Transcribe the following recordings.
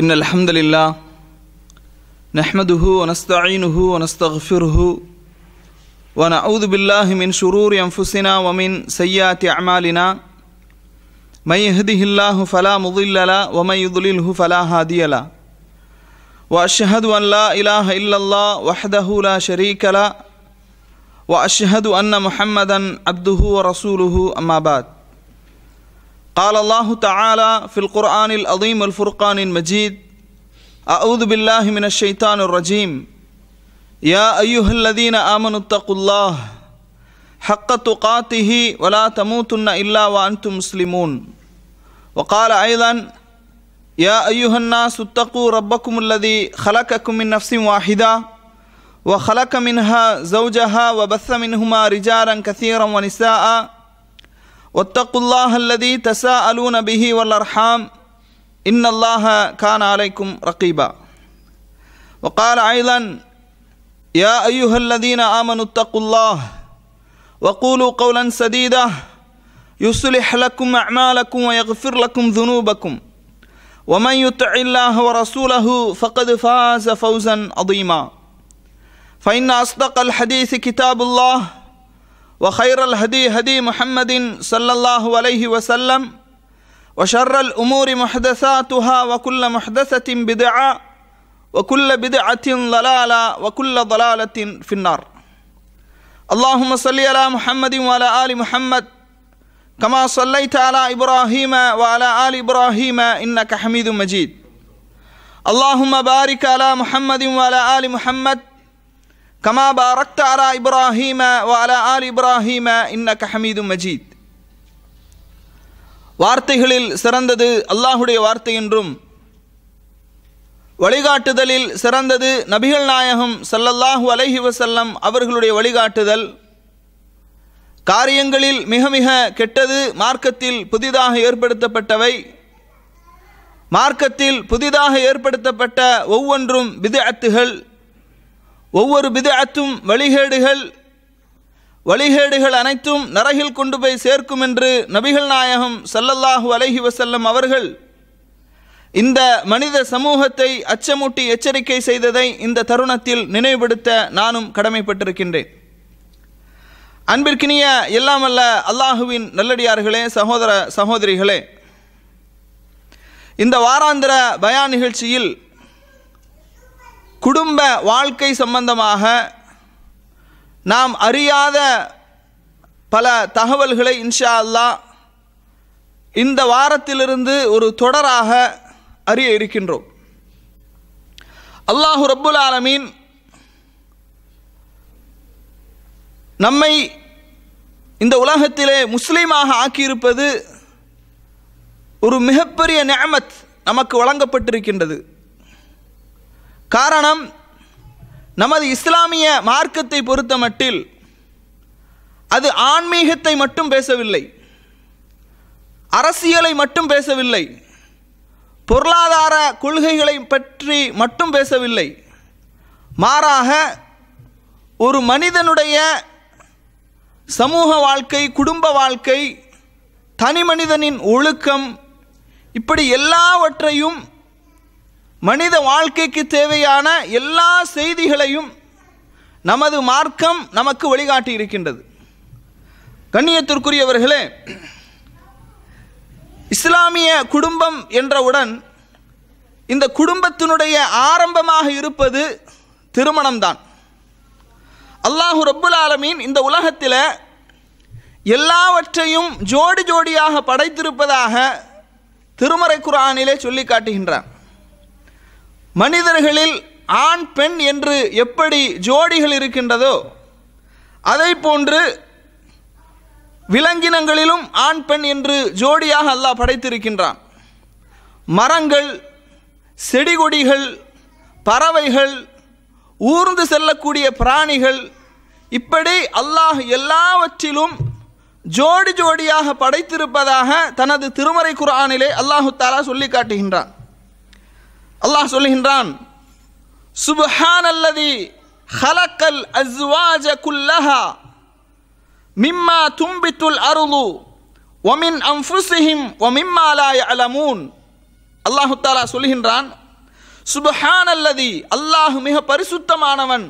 இன்னல் ஹம்துலில்லாஹ் நஹ்மதுஹு வ நஸ்தஈனுஹு வ நஸ்தக்ஃபிருஹு வ நஊது பில்லாஹி மின் ஷுரூரி அன்ஃபுஸினா வ மின் ஸய்யிஆத்தி அஅமாலினா மை யஹ்திஹில்லாஹு ஃபலா முضில்ல லஹு வ மை யுضலில்ஹு ஃபலா ஹாதிய லஹு வ அஷ்ஹது அன் லா இலாஹ இல்லல்லாஹ் வஹ்தஹு லா ஷரீக லஹு வ அஷ்ஹது அன்ன முஹம்மதன் அப்துஹு வ ரசூலுஹு அம்மா பஅத். قال الله تعالى في القرآن العظيم والفرقان المجيد: أعوذ بالله من الشيطان الرجيم. يا أيها الذين آمنوا اتقوا الله حق تقاته ولا تموتن إلا وأنتم مسلمون. وقال أيضا: يا أيها الناس اتقوا ربكم الذي خلقكم من نفس واحدة وخلق منها زوجها وبث منهما رجالا كثيرا ونساء واتقوا الله الذي تساءلون به والأرحام إن الله كان عليكم رقيبا. وقال أيضا: يا أيها الذين آمنوا اتقوا الله وقولوا قولا سديدا يصلح لكم أعمالكم ويغفر لكم ذنوبكم ومن يطع الله ورسوله فقد فاز فوزا عظيما. فإن أصدق الحديث كتاب الله وخير الهدي هدي محمد صلى الله عليه وسلم وشر الأمور محدثاتها وكل محدثة بدعة وكل بدعة ضلالة وكل ضلالة في النار. اللهم صل على محمد وعلى آل محمد كما صليت على إبراهيم وعلى آل إبراهيم إنك حميد مجيد. اللهم بارك على محمد وعلى آل محمد كما باركت على إبراهيم وعلى آل إبراهيم إنك حميد مجيد. வார்த்தைகளில் சிறந்தது அல்லாஹ்வுடைய வார்த்தை என்றும் வழிகாட்டுதலில் சிறந்தது நபிகள் நாயகம் ஸல்லல்லாஹு அலைஹி வஸல்லம் அவர்களுடைய வழிகாட்டுதல், காரியங்களில் மிக மிக கெட்டது மார்க்கத்தில் புதிதாக ஏற்படுத்தப்பட்டவை, மார்க்கத்தில் புதிதாக ஏற்படுத்தப்பட்ட ஒவ்வொன்றும் பித்அத்துகள், ஒவ்வொரு பித்அத்தும் வழிகேடுகள், வழிகேடுகள் அனைத்தும் நரகில் கொண்டு போய் சேர்க்கும் என்று நபிகள் நாயகம் ஸல்லல்லாஹு அலைஹி வஸல்லம் அவர்கள் இந்த மனித சமூகத்தை அச்சமூட்டி எச்சரிக்கை செய்ததை இந்த தருணத்தில் நினைவுபடுத்த நானும் கடமைப்பட்டிருக்கின்றேன். அன்பிற்கினிய எல்லாமல்ல அல்லாஹுவின் நல்லடியார்களே, சகோதர சகோதரிகளே, இந்த வாராந்திர பயான் நிகழ்ச்சியில் குடும்ப வாழ்க்கை சம்பந்தமாக நாம் அறியாத பல தகவல்களை இன்ஷா அல்லாஹ் இந்த வாரத்திலிருந்து ஒரு தொடராக அறிய இருக்கின்றோம். அல்லாஹு ரப்புல் ஆலமீன் நம்மை இந்த உலகத்திலே முஸ்லீமாக ஆக்கியிருப்பது ஒரு மிகப்பெரிய நிஅமத் நமக்கு வழங்கப்பட்டிருக்கின்றது. காரணம், நமது இஸ்லாமிய மார்க்கத்தை பொறுத்தமட்டில் அது ஆன்மீகத்தை மட்டும் பேசவில்லை, அரசியலை மட்டும் பேசவில்லை, பொருளாதார கொள்கைகளை பற்றி மட்டும் பேசவில்லை. மாறாக ஒரு மனிதனுடைய சமூக வாழ்க்கை, குடும்ப வாழ்க்கை, தனி மனிதனின் ஒழுக்கம், இப்படி எல்லாவற்றையும், மனித வாழ்க்கைக்கு தேவையான எல்லா செய்திகளையும் நமது மார்க்கம் நமக்கு வழிகாட்டி இருக்கின்றது. கண்ணியத்திற்குரியவர்களே, இஸ்லாமிய குடும்பம் என்றவுடன் இந்த குடும்பத்தினுடைய ஆரம்பமாக இருப்பது திருமணம்தான். அல்லாஹு ரப்புல் ஆலமீன் இந்த உலகத்தில் எல்லாவற்றையும் ஜோடி ஜோடியாக படைத்திருப்பதாக திருமறை குர்ஆனிலே சொல்லி காட்டுகின்றான். மனிதர்களில் ஆண் பெண் என்று எப்படி ஜோடிகள் இருக்கின்றதோ அதை போன்று விலங்கினங்களிலும் ஆண் பெண் என்று ஜோடியாக அல்லாஹ் படைத்திருக்கின்றான். மரங்கள், செடி கொடிகள், பறவைகள், ஊர்ந்து செல்லக்கூடிய பிராணிகள், இப்படி அல்லாஹ் எல்லாவற்றிலும் ஜோடி ஜோடியாக படைத்திருப்பதாக தனது திருமறை குர்ஆனிலே அல்லாஹு தஆலா சொல்லி காட்டுகின்றான். அல்லாஹ் சொல்லுகின்றான்: சுப்ஹானல்லதி ஹலக்கல் அஸ்வாஜ குல்லஹா மிம்மா தும்பித்துல் அர்து வ மின் அன்ஃபுஸிஹிம் வ மிம்மா லா யஅலமூன். அல்லாஹு தஆலா சொல்லுகின்றான், சுப்ஹானல்லதி, அல்லாஹ் மிக பரிசுத்தமானவன்.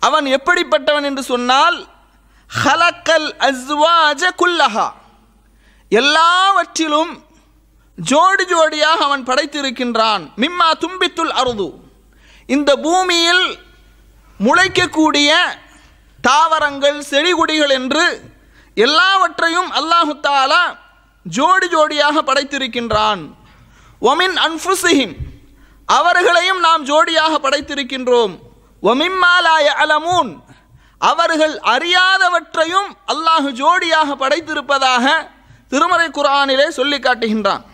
அவன் எப்படிப்பட்டவன் என்று சொன்னால், ஹலக்கல் அஸ்வாஜ குல்லஹா, எல்லாவற்றிலும் ஜோடி ஜோடியாக அவன் படைத்திருக்கின்றான். மிம்மா தும்பித்துல் அருது, இந்த பூமியில் முளைக்கக்கூடிய தாவரங்கள் செடிகொடிகள் என்று எல்லாவற்றையும் அல்லாஹு தஆலா ஜோடி ஜோடியாக படைத்திருக்கின்றான். ஒமின் அன்ஃபுஸிஹிம், அவர்களையும் நாம் ஜோடியாக படைத்திருக்கின்றோம். ஒமிம்மா லா யஅலமூன், அவர்கள் அறியாதவற்றையும் அல்லாஹ் ஜோடியாக படைத்திருப்பதாக திருமறை குர்ஆனிலே சொல்லி காட்டுகின்றான்.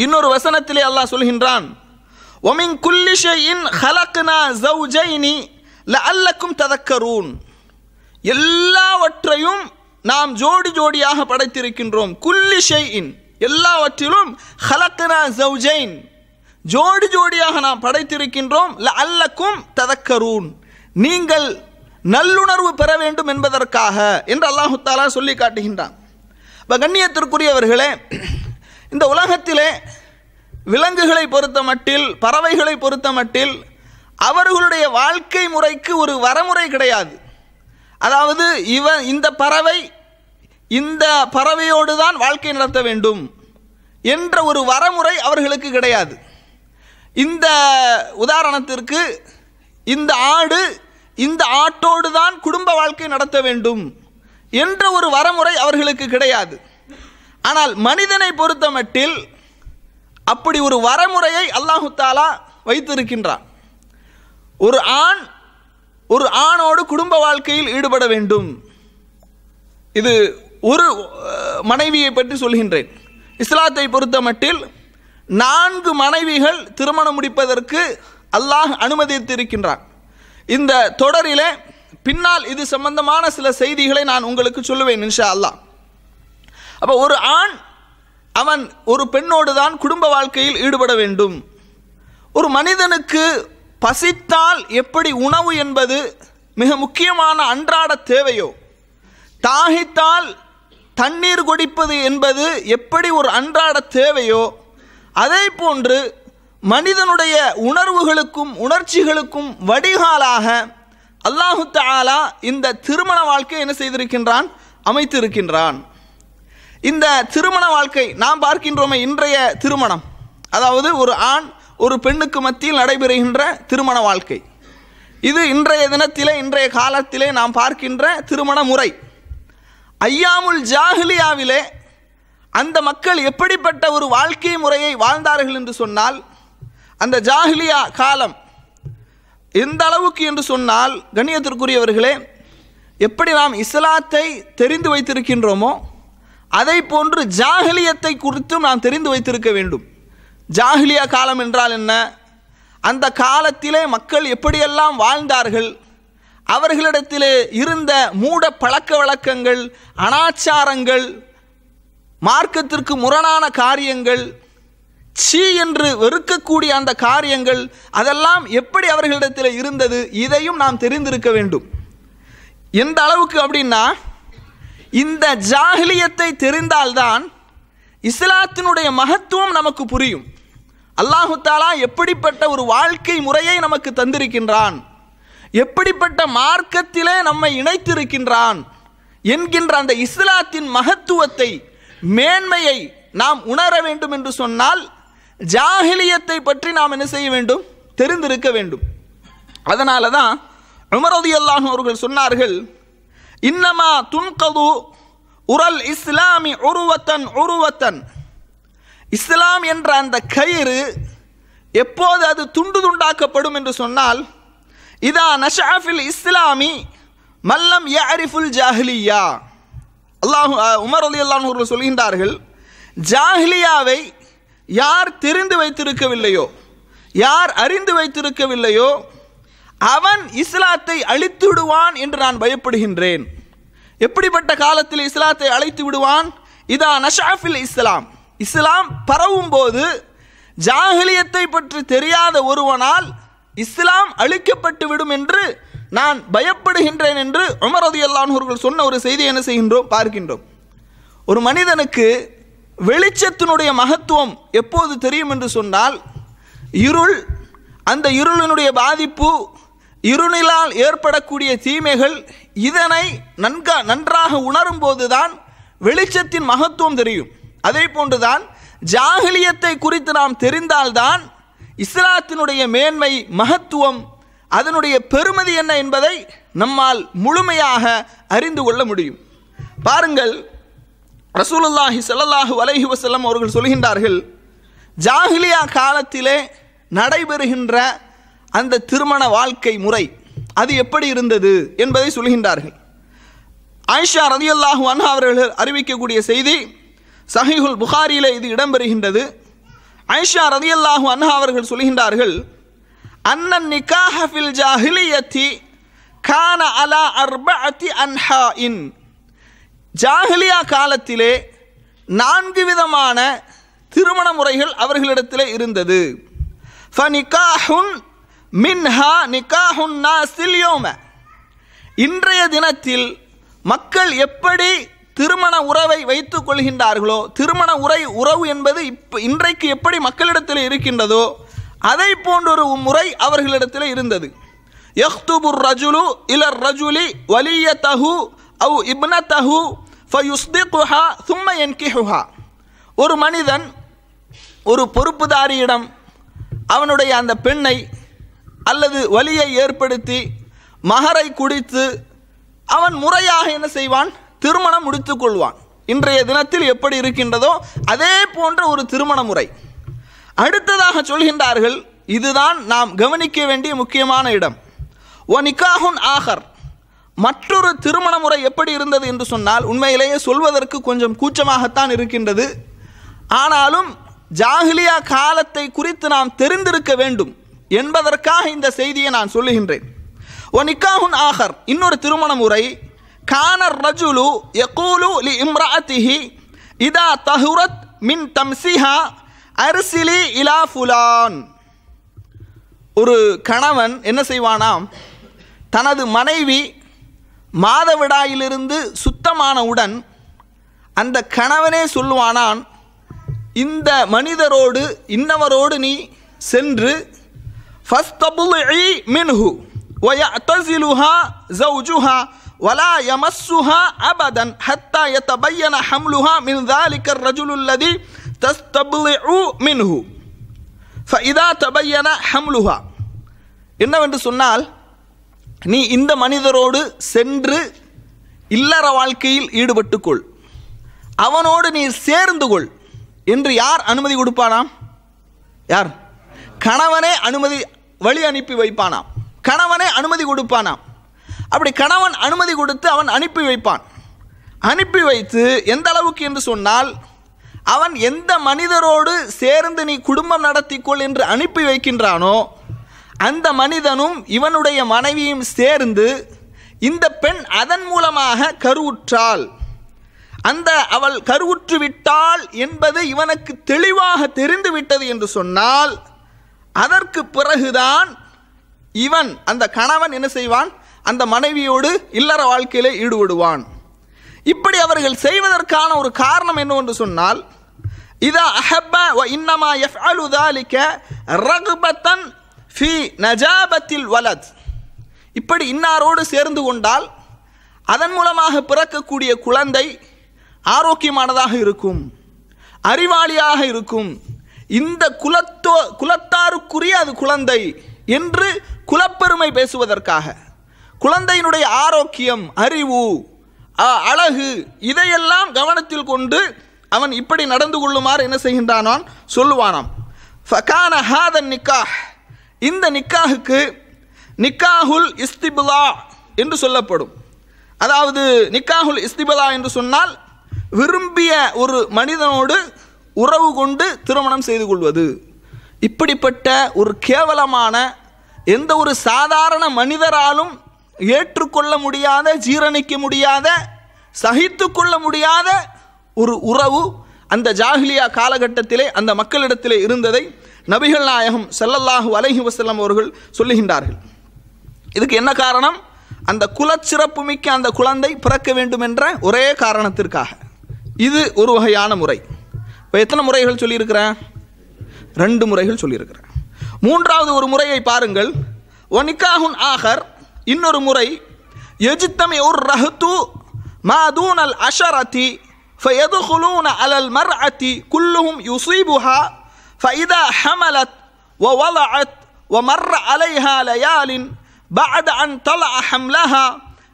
இன்னொரு வசனத்திலே அல்லாஹ் சொல்கின்றான், ஒமின் குல்லி ஷைஇன் ஹலக்னா ஸௌஜைனி லஅல்லக்கும் ததக்கரூன், எல்லாவற்றையும் நாம் ஜோடி ஜோடியாக படைத்திருக்கின்றோம். குல்லி ஷைஇன், எல்லாவற்றிலும் ஹலக்னா ஸௌஜைன், ஜோடி ஜோடியாக நாம் படைத்திருக்கின்றோம். லஅல்லக்கும் ததக்கரூன், நீங்கள் நல்லுணர்வு பெற வேண்டும் என்பதற்காக என்று அல்லாஹு தஆலா சொல்லி காட்டுகின்றான். கண்ணியத்திற்குரியவர்களே, இந்த உலகத்திலே விலங்குகளை பொறுத்த மட்டில், பறவைகளை பொறுத்த மட்டில் அவர்களுடைய வாழ்க்கை முறைக்கு ஒரு வரமுறை கிடையாது. அதாவது இந்த பறவை இந்த பறவையோடு தான் வாழ்க்கை நடத்த வேண்டும் என்ற ஒரு வரமுறை அவர்களுக்கு கிடையாது. இந்த உதாரணத்திற்கு, இந்த ஆடு இந்த ஆட்டோடு தான் குடும்ப வாழ்க்கை நடத்த வேண்டும் என்ற ஒரு வரமுறை அவர்களுக்கு கிடையாது. ஆனால் மனிதனை பொறுத்த மட்டில் அப்படி ஒரு வரமுறையை அல்லாஹு தஆலா வைத்திருக்கின்றான். ஒரு ஆணோடு குடும்ப வாழ்க்கையில் ஈடுபட வேண்டும். இது ஒரு மனைவியை பற்றி சொல்கின்றேன். இஸ்லாத்தை பொறுத்த மட்டில் 4 மனைவிகள் திருமணம் முடிப்பதற்கு அல்லாஹ் அனுமதித்திருக்கின்றான். இந்த தொடரிலே பின்னால் இது சம்பந்தமான சில செய்திகளை நான் உங்களுக்கு சொல்லுவேன் இன்ஷா அல்லாஹ். அப்போ ஒரு ஆண் அவன் ஒரு பெண்ணோடு தான் குடும்ப வாழ்க்கையில் ஈடுபட வேண்டும். ஒரு மனிதனுக்கு பசித்தால் எப்படி உணவு என்பது மிக முக்கியமான அன்றாட தேவையோ, தாகித்தால் தண்ணீர் குடிப்பது என்பது எப்படி ஒரு அன்றாட தேவையோ, அதே போன்று மனிதனுடைய உணர்வுகளுக்கும் உணர்ச்சிகளுக்கும் வடிகாலாக அல்லாஹு தஆலா இந்த திருமண வாழ்க்கை என்ன செய்திருக்கின்றான், அமைத்திருக்கின்றான். இந்த திருமண வாழ்க்கை நாம் பார்க்கின்றோமே, இன்றைய திருமணம், அதாவது ஒரு ஆண் ஒரு பெண்ணுக்கு மத்தியில் நடைபெறுகின்ற திருமண வாழ்க்கை, இது இன்றைய தினத்திலே, இன்றைய காலத்திலே நாம் பார்க்கின்ற திருமண முறை. ஐயாமுல் ஜாஹிலியாவிலே அந்த மக்கள் எப்படிப்பட்ட ஒரு வாழ்க்கை முறையை வாழ்ந்தார்கள் என்று சொன்னால், அந்த ஜாஹிலியா காலம் எந்த அளவுக்கு என்று சொன்னால், கண்ணியத்திற்குரியவர்களே, எப்படி நாம் இஸ்லாத்தை தெரிந்து வைத்திருக்கின்றோமோ அதை போன்று ஜாஹிலியத்தை குறித்தும் நாம் தெரிந்து வைத்திருக்க வேண்டும். ஜாஹிலியா காலம் என்றால் என்ன, அந்த காலத்திலே மக்கள் எப்படியெல்லாம் வாழ்ந்தார்கள், அவர்களிடத்திலே இருந்த மூட பழக்க வழக்கங்கள், அனாச்சாரங்கள், மார்க்கத்திற்கு முரணான காரியங்கள், சீ என்று வெறுக்கக்கூடிய அந்த காரியங்கள், அதெல்லாம் எப்படி அவர்களிடத்தில் இருந்தது, இதையும் நாம் தெரிந்திருக்க வேண்டும். எந்த அளவுக்கு அப்படின்னா, இந்த ஜாஹிலியத்தை தெரிந்தால்தான் இஸ்லாத்தினுடைய மகத்துவம் நமக்கு புரியும். அல்லாஹு தஆலா எப்படிப்பட்ட ஒரு வாழ்க்கை முறையை நமக்கு தந்திருக்கின்றான், எப்படிப்பட்ட மார்க்கத்திலே நம்மை இணைத்திருக்கின்றான் என்கின்ற அந்த இஸ்லாத்தின் மகத்துவத்தை, மேன்மையை நாம் உணர வேண்டும் என்று சொன்னால் ஜாஹிலியத்தை பற்றி நாம் என்ன செய்ய வேண்டும், தெரிந்திருக்க வேண்டும். அதனால தான் உமர் ரலியல்லாஹு அவர்கள் சொன்னார்கள், இன்னமா துன்கது உரல் இஸ்லாமி உருவத்தன் உருவத்தன், இஸ்லாம் என்ற அந்த கயிறு எப்போது அது துண்டு துண்டாக்கப்படும் என்று சொன்னால், இதா நஷாஃபில் இஸ்லாமி மல்லம் யஅரிஃபுல் ஜாஹிலியா. உமர் ரலியல்லாஹு அவர்கள் சொல்கின்றார்கள், ஜாஹிலியாவை யார் தெரிந்து வைத்திருக்கவில்லையோ, யார் அறிந்து வைத்திருக்கவில்லையோ, அவன் இஸ்லாத்தை அழித்து விடுவான் என்று நான் பயப்படுகின்றேன். எப்படிப்பட்ட காலத்தில் இஸ்லாத்தை அழைத்து விடுவான், இதா நஷாஃபில் இஸ்லாம், இஸ்லாம் பரவும் போது ஜாஹிலியத்தை பற்றி தெரியாத ஒருவனால் இஸ்லாம் அழிக்கப்பட்டு விடும் என்று நான் பயப்படுகின்றேன் என்று உமர் ரலியல்லாஹு அவர்கள் சொன்ன ஒரு செய்தி என்ன செய்கின்றோம், பார்க்கின்றோம். ஒரு மனிதனுக்கு வெளிச்சத்தினுடைய மகத்துவம் எப்போது தெரியும் என்று சொன்னால், இருள், அந்த இருளினுடைய பாதிப்பு, இருளினால் ஏற்படக்கூடிய தீமைகள், இதனை நன்றாக உணரும் போதுதான் வெளிச்சத்தின் மகத்துவம் தெரியும். அதே போன்றுதான் ஜாஹிலியத்தை குறித்து நாம் தெரிந்தால்தான் இஸ்லாத்தினுடைய மேன்மை, மகத்துவம், அதனுடைய பெருமதி என்ன என்பதை நம்மால் முழுமையாக அறிந்து கொள்ள முடியும். பாருங்கள், ரசூலுல்லாஹி ஸல்லல்லாஹு அலைஹி வஸல்லம் அவர்கள் சொல்கின்றார்கள், ஜாஹிலியா காலத்திலே நடைபெறுகின்ற அந்த திருமண வாழ்க்கை முறை அது எப்படி இருந்தது என்பதை சொல்கின்றார்கள். ஆயிஷா ரலியல்லாஹு அன்ஹா அவர்கள் அறிவிக்கக்கூடிய செய்தி சஹீஹுல் புகாரியிலே இது இடம்பெறுகின்றது. ஆயிஷா ரலியல்லாஹு அன்ஹா அவர்கள் சொல்கின்றார்கள், அன்னன் நிகாஹ ஃபில் ஜாஹிலியத்தி கான அலா அர்பஅத்தி அன்ஹாஇன். ஜாஹிலியா காலத்திலே 4 விதமான திருமண முறைகள் அவர்களிடத்திலே இருந்தது. ஃபனிகாஹுன் மின்ஹா நிகாஹுன் நாஸில் யௌம. இன்றைய தினத்தில் மக்கள் எப்படி திருமண உறவை வைத்துக் கொள்கின்றார்களோ, திருமண உறவு என்பது இன்றைக்கு எப்படி மக்களிடத்தில் இருக்கின்றதோ அதை போன்றொரு முறை அவர்களிடத்தில் இருந்தது. யக்துபுர் ரஜுலு இலர் ரஜுலி வலியதஹு அவ் இப்னதஹு ஃபயுஸ்திகுஹா சும்ம யன்கிஹுஹா. ஒரு மனிதன் ஒரு பொறுப்புதாரியிடம் அவனுடைய அந்த பெண்ணை அல்லது வலியை ஏற்படுத்தி மகரை குடித்து அவன் முறையாக என்ன செய்வான், திருமணம் முடித்துக் கொள்வான். இன்றைய தினத்தில் எப்படி இருக்கின்றதோ அதே போன்ற ஒரு திருமண முறை. அடுத்ததாக சொல்கின்றார்கள், இதுதான் நாம் கவனிக்க வேண்டிய முக்கியமான இடம். ஒ நிகாஹுன் ஆகர். மற்றொரு திருமண முறை எப்படி இருந்தது என்று சொன்னால், உண்மையிலேயே சொல்வதற்கு கொஞ்சம் கூச்சமாகத்தான் இருக்கின்றது. ஆனாலும் ஜாஹிலியா காலத்தை குறித்து நாம் தெரிந்திருக்க வேண்டும் என்பதற்காக இந்த செய்தியை நான் சொல்லுகின்றேன். ஒ நிகாஹுன் ஆகர், இன்னொரு திருமண முறை. கானர் ரஜுலு யகூலு லி இம்ராஅத்திஹி இதா தஹுரத் மின் தம்சிஹா அர்சிலி இலா ஃபுலான். ஒரு கணவன் என்ன செய்வானாம், தனது மனைவி மாதவிடாயிலிருந்து சுத்தமானவுடன் அந்த கணவனே சொல்லுவானான், இந்த மனிதரோடு இன்னவரோடு நீ சென்று ஃபஸ்தபுலி மின்ஹு வயஅதஸிலுஹா ஜௌஜுஹா வலா யமஸ்ஸுஹா அபதன் ஹத்தா யதபய்யன ஹம்லுஹா மின் ذلك الرجل الذي தஸ்தபுலிஉ மின்ஹு ஃபஇதா தபய்யன ஹம்லுஹா. என்னவென்று சொன்னால், நீ இந்த மனிதரோடு சென்று இல்லற வாழ்க்கையில் ஈடுபட்டுக்கொள், அவனோடு நீ சேர்ந்து கொள் என்று யார் அனுமதி கொடுப்பானாம்? யார்? கணவனே வழி அனுப்பி வைப்பானாம், கணவனே அனுமதி கொடுப்பானாம். அப்படி கணவன் அனுமதி கொடுத்து அவன் அனுப்பி வைப்பான். அனுப்பி வைத்து எந்த அளவுக்கு என்று சொன்னால், அவன் எந்த மனிதரோடு சேர்ந்து நீ குடும்பம் நடத்திக்கொள் என்று அனுப்பி வைக்கின்றானோ அந்த மனிதனும் இவனுடைய மனைவியும் சேர்ந்து இந்த பெண் அதன் மூலமாக கருவுற்றாள், அவள் கருவுற்று விட்டாள் என்பது இவனுக்கு தெளிவாக தெரிந்து விட்டது என்று சொன்னால், அதற்கு பிறகுதான் இவன் அந்த கணவன் என்ன செய்வான், அந்த மனைவியோடு இல்லற வாழ்க்கையிலே ஈடுபடுவான். இப்படி அவர்கள் செய்வதற்கான ஒரு காரணம் என்னவென்று சொன்னால், இதா அஹப்ப வ இன்னமா யஃஅலு ذلك ரக்பத்தன் ஃபீ நஜாபத்தில் வலத். இப்படி இன்னாரோடு சேர்ந்து கொண்டால் அதன் மூலமாக பிறக்கக்கூடிய குழந்தை ஆரோக்கியமானதாக இருக்கும், அறிவாளியாக இருக்கும், இந்த குலத்தாருக்குரிய அது குழந்தை என்று குலப்பெருமை பேசுவதற்காக, குழந்தையினுடைய ஆரோக்கியம், அறிவு, அழகு, இதையெல்லாம் கவனத்தில் கொண்டு அவன் இப்படி நடந்து கொள்ளுமாறு என்ன செய்கின்றானான், சொல்லுவானாம். ஃபகான ஹாதன் நிக்காஹ், இந்த நிக்காஹுக்கு நிக்காஹுல் இஸ்திபுலா என்று சொல்லப்படும். அதாவது நிக்காஹுல் இஸ்திபுலா என்று சொன்னால் விரும்பிய ஒரு மனிதனோடு உறவு கொண்டு திருமணம் செய்து கொள்வது. இப்படிப்பட்ட ஒரு கேவலமான, எந்த ஒரு சாதாரண மனிதராலும் ஏற்றுக்கொள்ள முடியாத, ஜீரணிக்க முடியாத, சகித்து கொள்ள முடியாத ஒரு உறவு அந்த ஜாஹிலியா காலகட்டத்திலே அந்த மக்களிடத்திலே இருந்ததை நபிகள் நாயகம் ஸல்லல்லாஹு அலைஹி வஸல்லம் அவர்கள் சொல்லுகின்றார்கள். இதுக்கு என்ன காரணம்? அந்த குலச்சிறப்பு மிக்க அந்த குழந்தை பிறக்க வேண்டும் என்ற ஒரே காரணத்திற்காக. இது ஒரு வகையான முறை. இப்போ எத்தனை முறைகள் சொல்லியிருக்கிறேன்? 2 முறைகள் சொல்லியிருக்கிறேன். மூன்றாவது ஒரு முறையை பாருங்கள். வனிகாஹுன் ஆகர், இன்னொரு முறை. யஜ்தமிஉர் ரஹ்து மா தூனல் அஷரதி ஃபயதுகுலூன அலல் மர்அதி குல்லுஹும் யுஸீபுஹா ஃபஇதா ஹமலத் வவலஅத் ومر عليها ليال بعد أن طلع حملها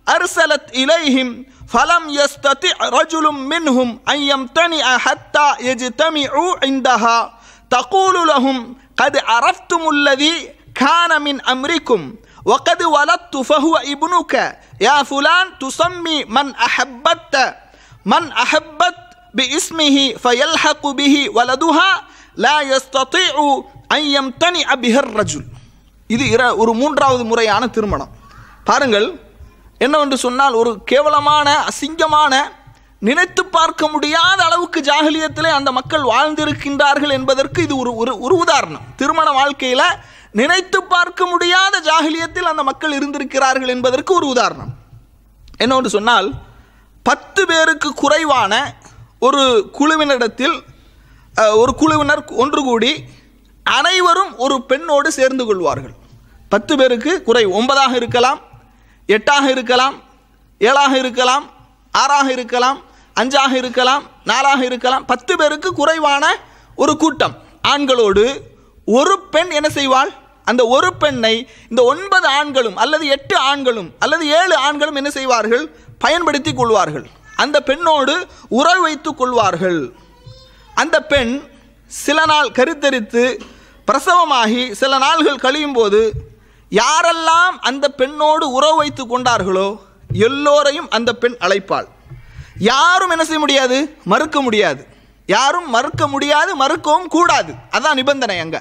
أرسلت إليهم فلم يستطع رجل منهم أن يمتنع حتى يجتمعوا عندها تقول لهم قد عرفتم الذي كان من أمركم وقد ولدت فهو ابنك يا فلان تسمي من أحبت باسمه فيلحق به ولدها لا يستطيع أن يمتنع به الرجل. இது ஒரு மூன்றாவது முறையான திருமணம். பாருங்கள், என்னவென்று சொன்னால், ஒரு கேவலமான அசிங்கமான, நினைத்து பார்க்க முடியாத அளவுக்கு ஜாஹிலியத்திலே அந்த மக்கள் வாழ்ந்திருக்கின்றார்கள் என்பதற்கு இது ஒரு உதாரணம். திருமண வாழ்க்கையில் நினைத்து பார்க்க முடியாத ஜாஹிலியத்தில் அந்த மக்கள் இருந்திருக்கிறார்கள் என்பதற்கு ஒரு உதாரணம். என்னவென்று சொன்னால், 10 பேருக்கு குறைவான ஒரு குழுவினரிடத்தில் ஒரு குழுவினர் ஒன்று கூடி அனைவரும் ஒரு பெண்ணோடு சேர்ந்து கொள்வார்கள். 10 பேருக்கு குறைவு, 9ஆக இருக்கலாம், 8ஆக இருக்கலாம், 7ஆக இருக்கலாம், 6ஆக இருக்கலாம், 5ஆக இருக்கலாம், 4ஆக இருக்கலாம். 10 பேருக்கு குறைவான ஒரு கூட்டம் ஆண்களோடு ஒரு பெண் என்ன செய்வாள்? அந்த ஒரு பெண்ணை இந்த 9 ஆண்களும் அல்லது 8 ஆண்களும் அல்லது 7 ஆண்களும் என்ன செய்வார்கள்? பயன்படுத்தி கொள்வார்கள். அந்த பெண்ணோடு உறவு வைத்துக் கொள்வார்கள். அந்த பெண் சில நாள் கருத்தரித்து பிரசவமாகி சில நாள்கள் கழியும் போது யாரெல்லாம் அந்த பெண்ணோடு உறவு வைத்து கொண்டார்களோ எல்லோரையும் அந்த பெண் அழைப்பாள். யாரும் என்ன செய்ய முடியாது? மறுக்க முடியாது. யாரும் மறுக்க முடியாது, மறுக்கவும் கூடாது. அதான் நிபந்தனை அங்க.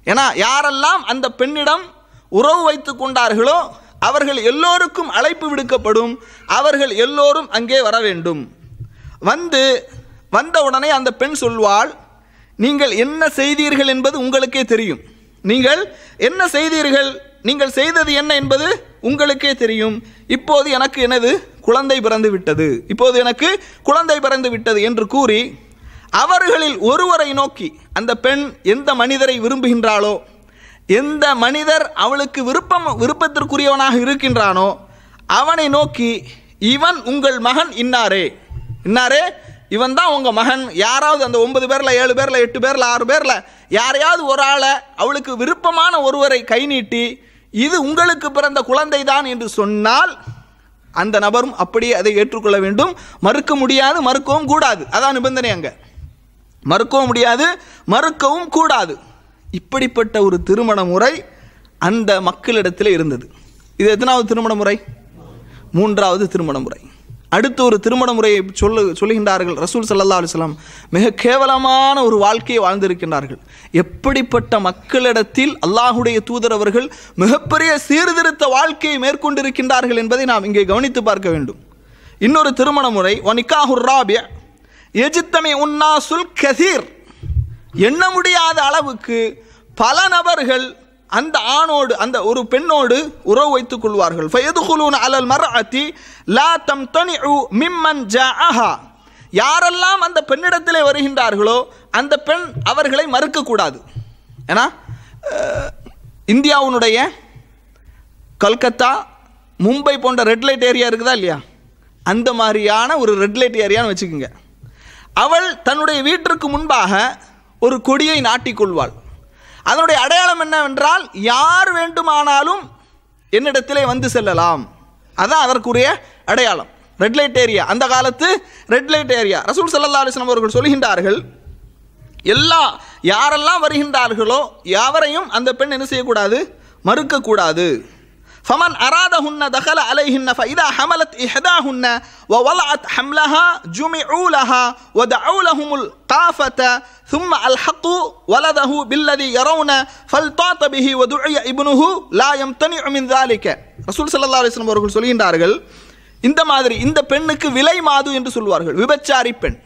ஏன்னா யாரெல்லாம் அந்த பெண்ணிடம் உறவு வைத்து கொண்டார்களோ அவர்கள் எல்லோருக்கும் அழைப்பு விடுக்கப்படும். அவர்கள் எல்லோரும் அங்கே வர வேண்டும். வந்த உடனே அந்த பெண் சொல்வாள், நீங்கள் என்ன செய்தீர்கள் என்பது உங்களுக்கே தெரியும். நீங்கள் என்ன செய்தீர்கள், நீங்கள் செய்தது என்ன என்பது உங்களுக்கே தெரியும். இப்போது எனக்கு எனது குழந்தை பிறந்து விட்டது, இப்போது எனக்கு குழந்தை பிறந்து விட்டது என்று கூறி அவர்களில் ஒருவரை நோக்கி, அந்த பெண் எந்த மனிதரை விரும்புகின்றாளோ, எந்த மனிதர் அவளுக்கு விருப்பத்திற்குரியவனாக இருக்கின்றானோ அவனை நோக்கி, இவன் உங்கள் மகன் இன்னாரே, இவன் தான் உங்கள் மகன். யாராவது அந்த 9 பேரில் 7 பேரில் 8 பேரில் 6 பேரில் யாரையாவது ஒரு ஆளை, அவளுக்கு விருப்பமான ஒருவரை கை நீட்டி, இது உங்களுக்கு பிறந்த குழந்தை தான் என்று சொன்னால் அந்த நபரும் அப்படியே அதை ஏற்றுக்கொள்ள வேண்டும். மறுக்க முடியாது, மறுக்கவும் கூடாது. அதான் நிபந்தனை அங்கே. மறுக்கவும் முடியாது, மறுக்கவும் கூடாது. இப்படிப்பட்ட ஒரு திருமண முறை அந்த மக்களிடத்தில் இருந்தது. இது எத்தனாவது திருமண முறை? 3வது திருமண முறை. அடுத்து ஒரு திருமண முறையை சொல்லுகின்றார்கள். ரசூல் ஸல்லல்லாஹு அலைஹி வஸல்லம் மிக கேவலமான ஒரு வாழ்க்கையை வாழ்ந்திருக்கின்றார்கள். எப்படிப்பட்ட மக்களிடத்தில் அல்லாஹுடைய தூதர் அவர்கள் மிகப்பெரிய சீர்திருத்த வாழ்க்கையை மேற்கொண்டிருக்கின்றார்கள் என்பதை நாம் இங்கே கவனித்து பார்க்க வேண்டும். இன்னொரு திருமண முறை, வனிகாஹுர் ராபி' யஜ்தமி உன்னாசுல் கஸீர், எண்ண முடியாத அளவுக்கு பல நபர்கள் அந்த ஆணோடு, அந்த ஒரு பெண்ணோடு உறவு வைத்துக் கொள்வார்கள். ஃபயதுகுலூன அலல் மர்அதி லா தம்தனிஉ மிம்மன் ஜாஅஹா, யாரெல்லாம் அந்த பெண்ணிடத்திலே வருகின்றார்களோ அந்த பெண் அவர்களை மறுக்கக்கூடாது. ஏன்னா இந்தியாவுடைய கல்கத்தா, மும்பை போன்ற ரெட் லைட் ஏரியா இருக்குதா இல்லையா, அந்த மாதிரியான ஒரு ரெட் லைட் ஏரியான்னு வச்சுக்கோங்க. அவள் தன்னுடைய வீட்டிற்கு முன்பாக ஒரு கொடியை நாட்டிக்கொள்வாள். அதனுடைய அடையாளம் என்னவென்றால், யார் வேண்டுமானாலும் என்னிடத்திலே வந்து செல்லலாம். அதான் அதற்குரிய அடையாளம். ரெட் லைட் ஏரியா, அந்த காலத்து ரெட் லைட் ஏரியா. ரசூல் ஸல்லல்லாஹு அலைஹி வஸல்லம் அவர்கள் சொல்கின்றார்கள், யாரெல்லாம் வருகின்றார்களோ யாவரையும் அந்த பெண் என்ன செய்யக்கூடாது? மறுக்கக்கூடாது. فمن أرادهن دخل عليهن فإذا حملت إحداهن ووضعت حملها جمعوا لها ودعوا لهم القافة ثم ألحقوا ولده بالذي يرون فالتعط به ودعي ابنه لا يمتنع من ذلك. ரசூல் ஸல்லல்லாஹு அலைஹி வஸல்லம் அவர்கள் சொல்கின்றார்கள், இந்த மாதிரி இந்த பெண்ணுக்கு விலை மாது என்று சொல்வார்கள். விபச்சாரி பெண்.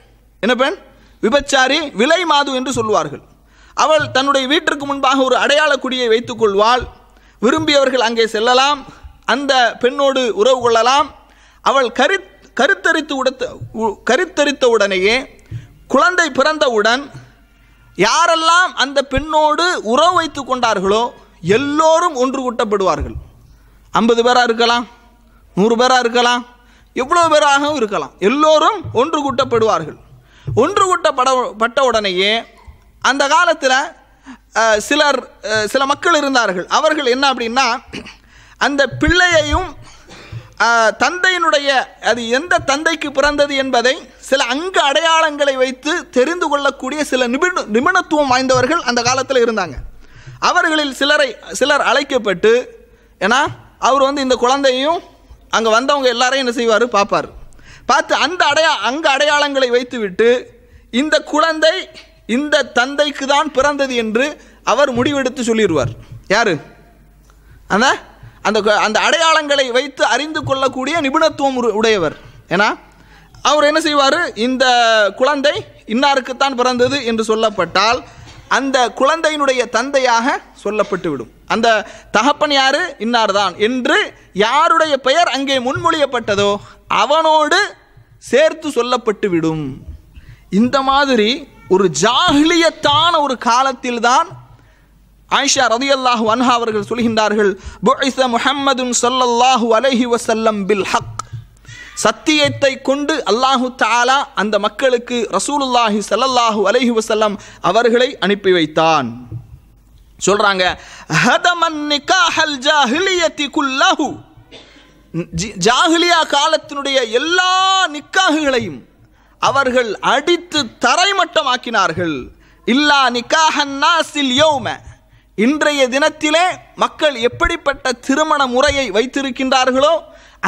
என்ன பெண்? விபச்சாரி, விலை மாது என்று சொல்வார்கள். அவள் தன்னுடைய வீட்டிற்கு முன்பாக ஒரு அடையாள கொடியை வைத்துக் கொள்வாள். விரும்பியவர்கள் அங்கே செல்லலாம், அந்த பெண்ணோடு உறவு கொள்ளலாம். அவள் கருத்தரித்த உடனேயே, குழந்தை பிறந்தவுடன் யாரெல்லாம் அந்த பெண்ணோடு உறவு வைத்து கொண்டார்களோ எல்லோரும் ஒன்று கூட்டப்படுவார்கள். 50 பேராக இருக்கலாம், 100 பேராக இருக்கலாம், எவ்வளோ பேராகவும் இருக்கலாம், எல்லோரும் ஒன்று கூட்டப்படுவார்கள். ஒன்று கூட்டப்பட்ட உடனேயே அந்த காலத்தில் சில மக்கள் இருந்தார்கள். அவர்கள் என்ன அப்படின்னா, அந்த பிள்ளையையும் தந்தையினுடைய அது எந்த தந்தைக்கு பிறந்தது என்பதை சில அங்க அடையாளங்களை வைத்து தெரிந்து கொள்ளக்கூடிய சில நிபுணத்துவம் வாய்ந்தவர்கள் அந்த காலத்தில் இருந்தாங்க. அவர்களில் சிலர் அழைக்கப்பட்டு, ஏன்னா அவர் இந்த குழந்தையும் அங்கே வந்தவங்க எல்லாரையும் என்ன செய்வார், பார்ப்பார். பார்த்து அந்த அங்க அடையாளங்களை வைத்துவிட்டு இந்த குழந்தை இந்த தந்தைக்கு தான் பிறந்தது என்று அவர் முடிவெடுத்து சொல்லிடுவார். யாரு? அந்த அடையாளங்களை வைத்து அறிந்து கொள்ளக்கூடிய நிபுணத்துவம் உடையவர். ஏன்னா அவர் என்ன செய்வார், இந்த குழந்தை இன்னாருக்குத்தான் பிறந்தது என்று சொல்லப்பட்டால் அந்த குழந்தையினுடைய தந்தையாக சொல்லப்பட்டுவிடும். அந்த தகப்பன் யாரு, இன்னார் தான் என்று யாருடைய பெயர் அங்கே முன்மொழியப்பட்டதோ அவனோடு சேர்த்து சொல்லப்பட்டுவிடும். இந்த மாதிரி ஒரு ஜாஹிலியத்தான ஒரு காலத்தில்தான் ஆயிஷா ரலியல்லாஹு அன்ஹா அவர்கள் சொல்கின்றார்கள், புஇஸ முஹம்மதுன் ஸல்லல்லாஹு அலைஹி வஸல்லம் பில் ஹக், சத்தியத்தை கொண்டு அல்லாஹு தஆலா அந்த மக்களுக்கு ரசூலுல்லாஹி ஸல்லல்லாஹு அலைஹி வஸல்லம் அவர்களை அனுப்பி வைத்தான். சொல்றாங்க, ஹதமன் நிகாஹல் ஜாஹிலியத்தி குல்லஹு, ஜாஹிலியா காலத்தினுடைய எல்லா நிக்காஹுகளையும் அவர்கள் அடித்து தரைமட்டமாக்கினார்கள். இல்லா நிகாஹன் நாஸில் யௌம, இன்றைய தினத்திலே மக்கள் எப்படிப்பட்ட திருமண முறையை வைத்திருக்கின்றார்களோ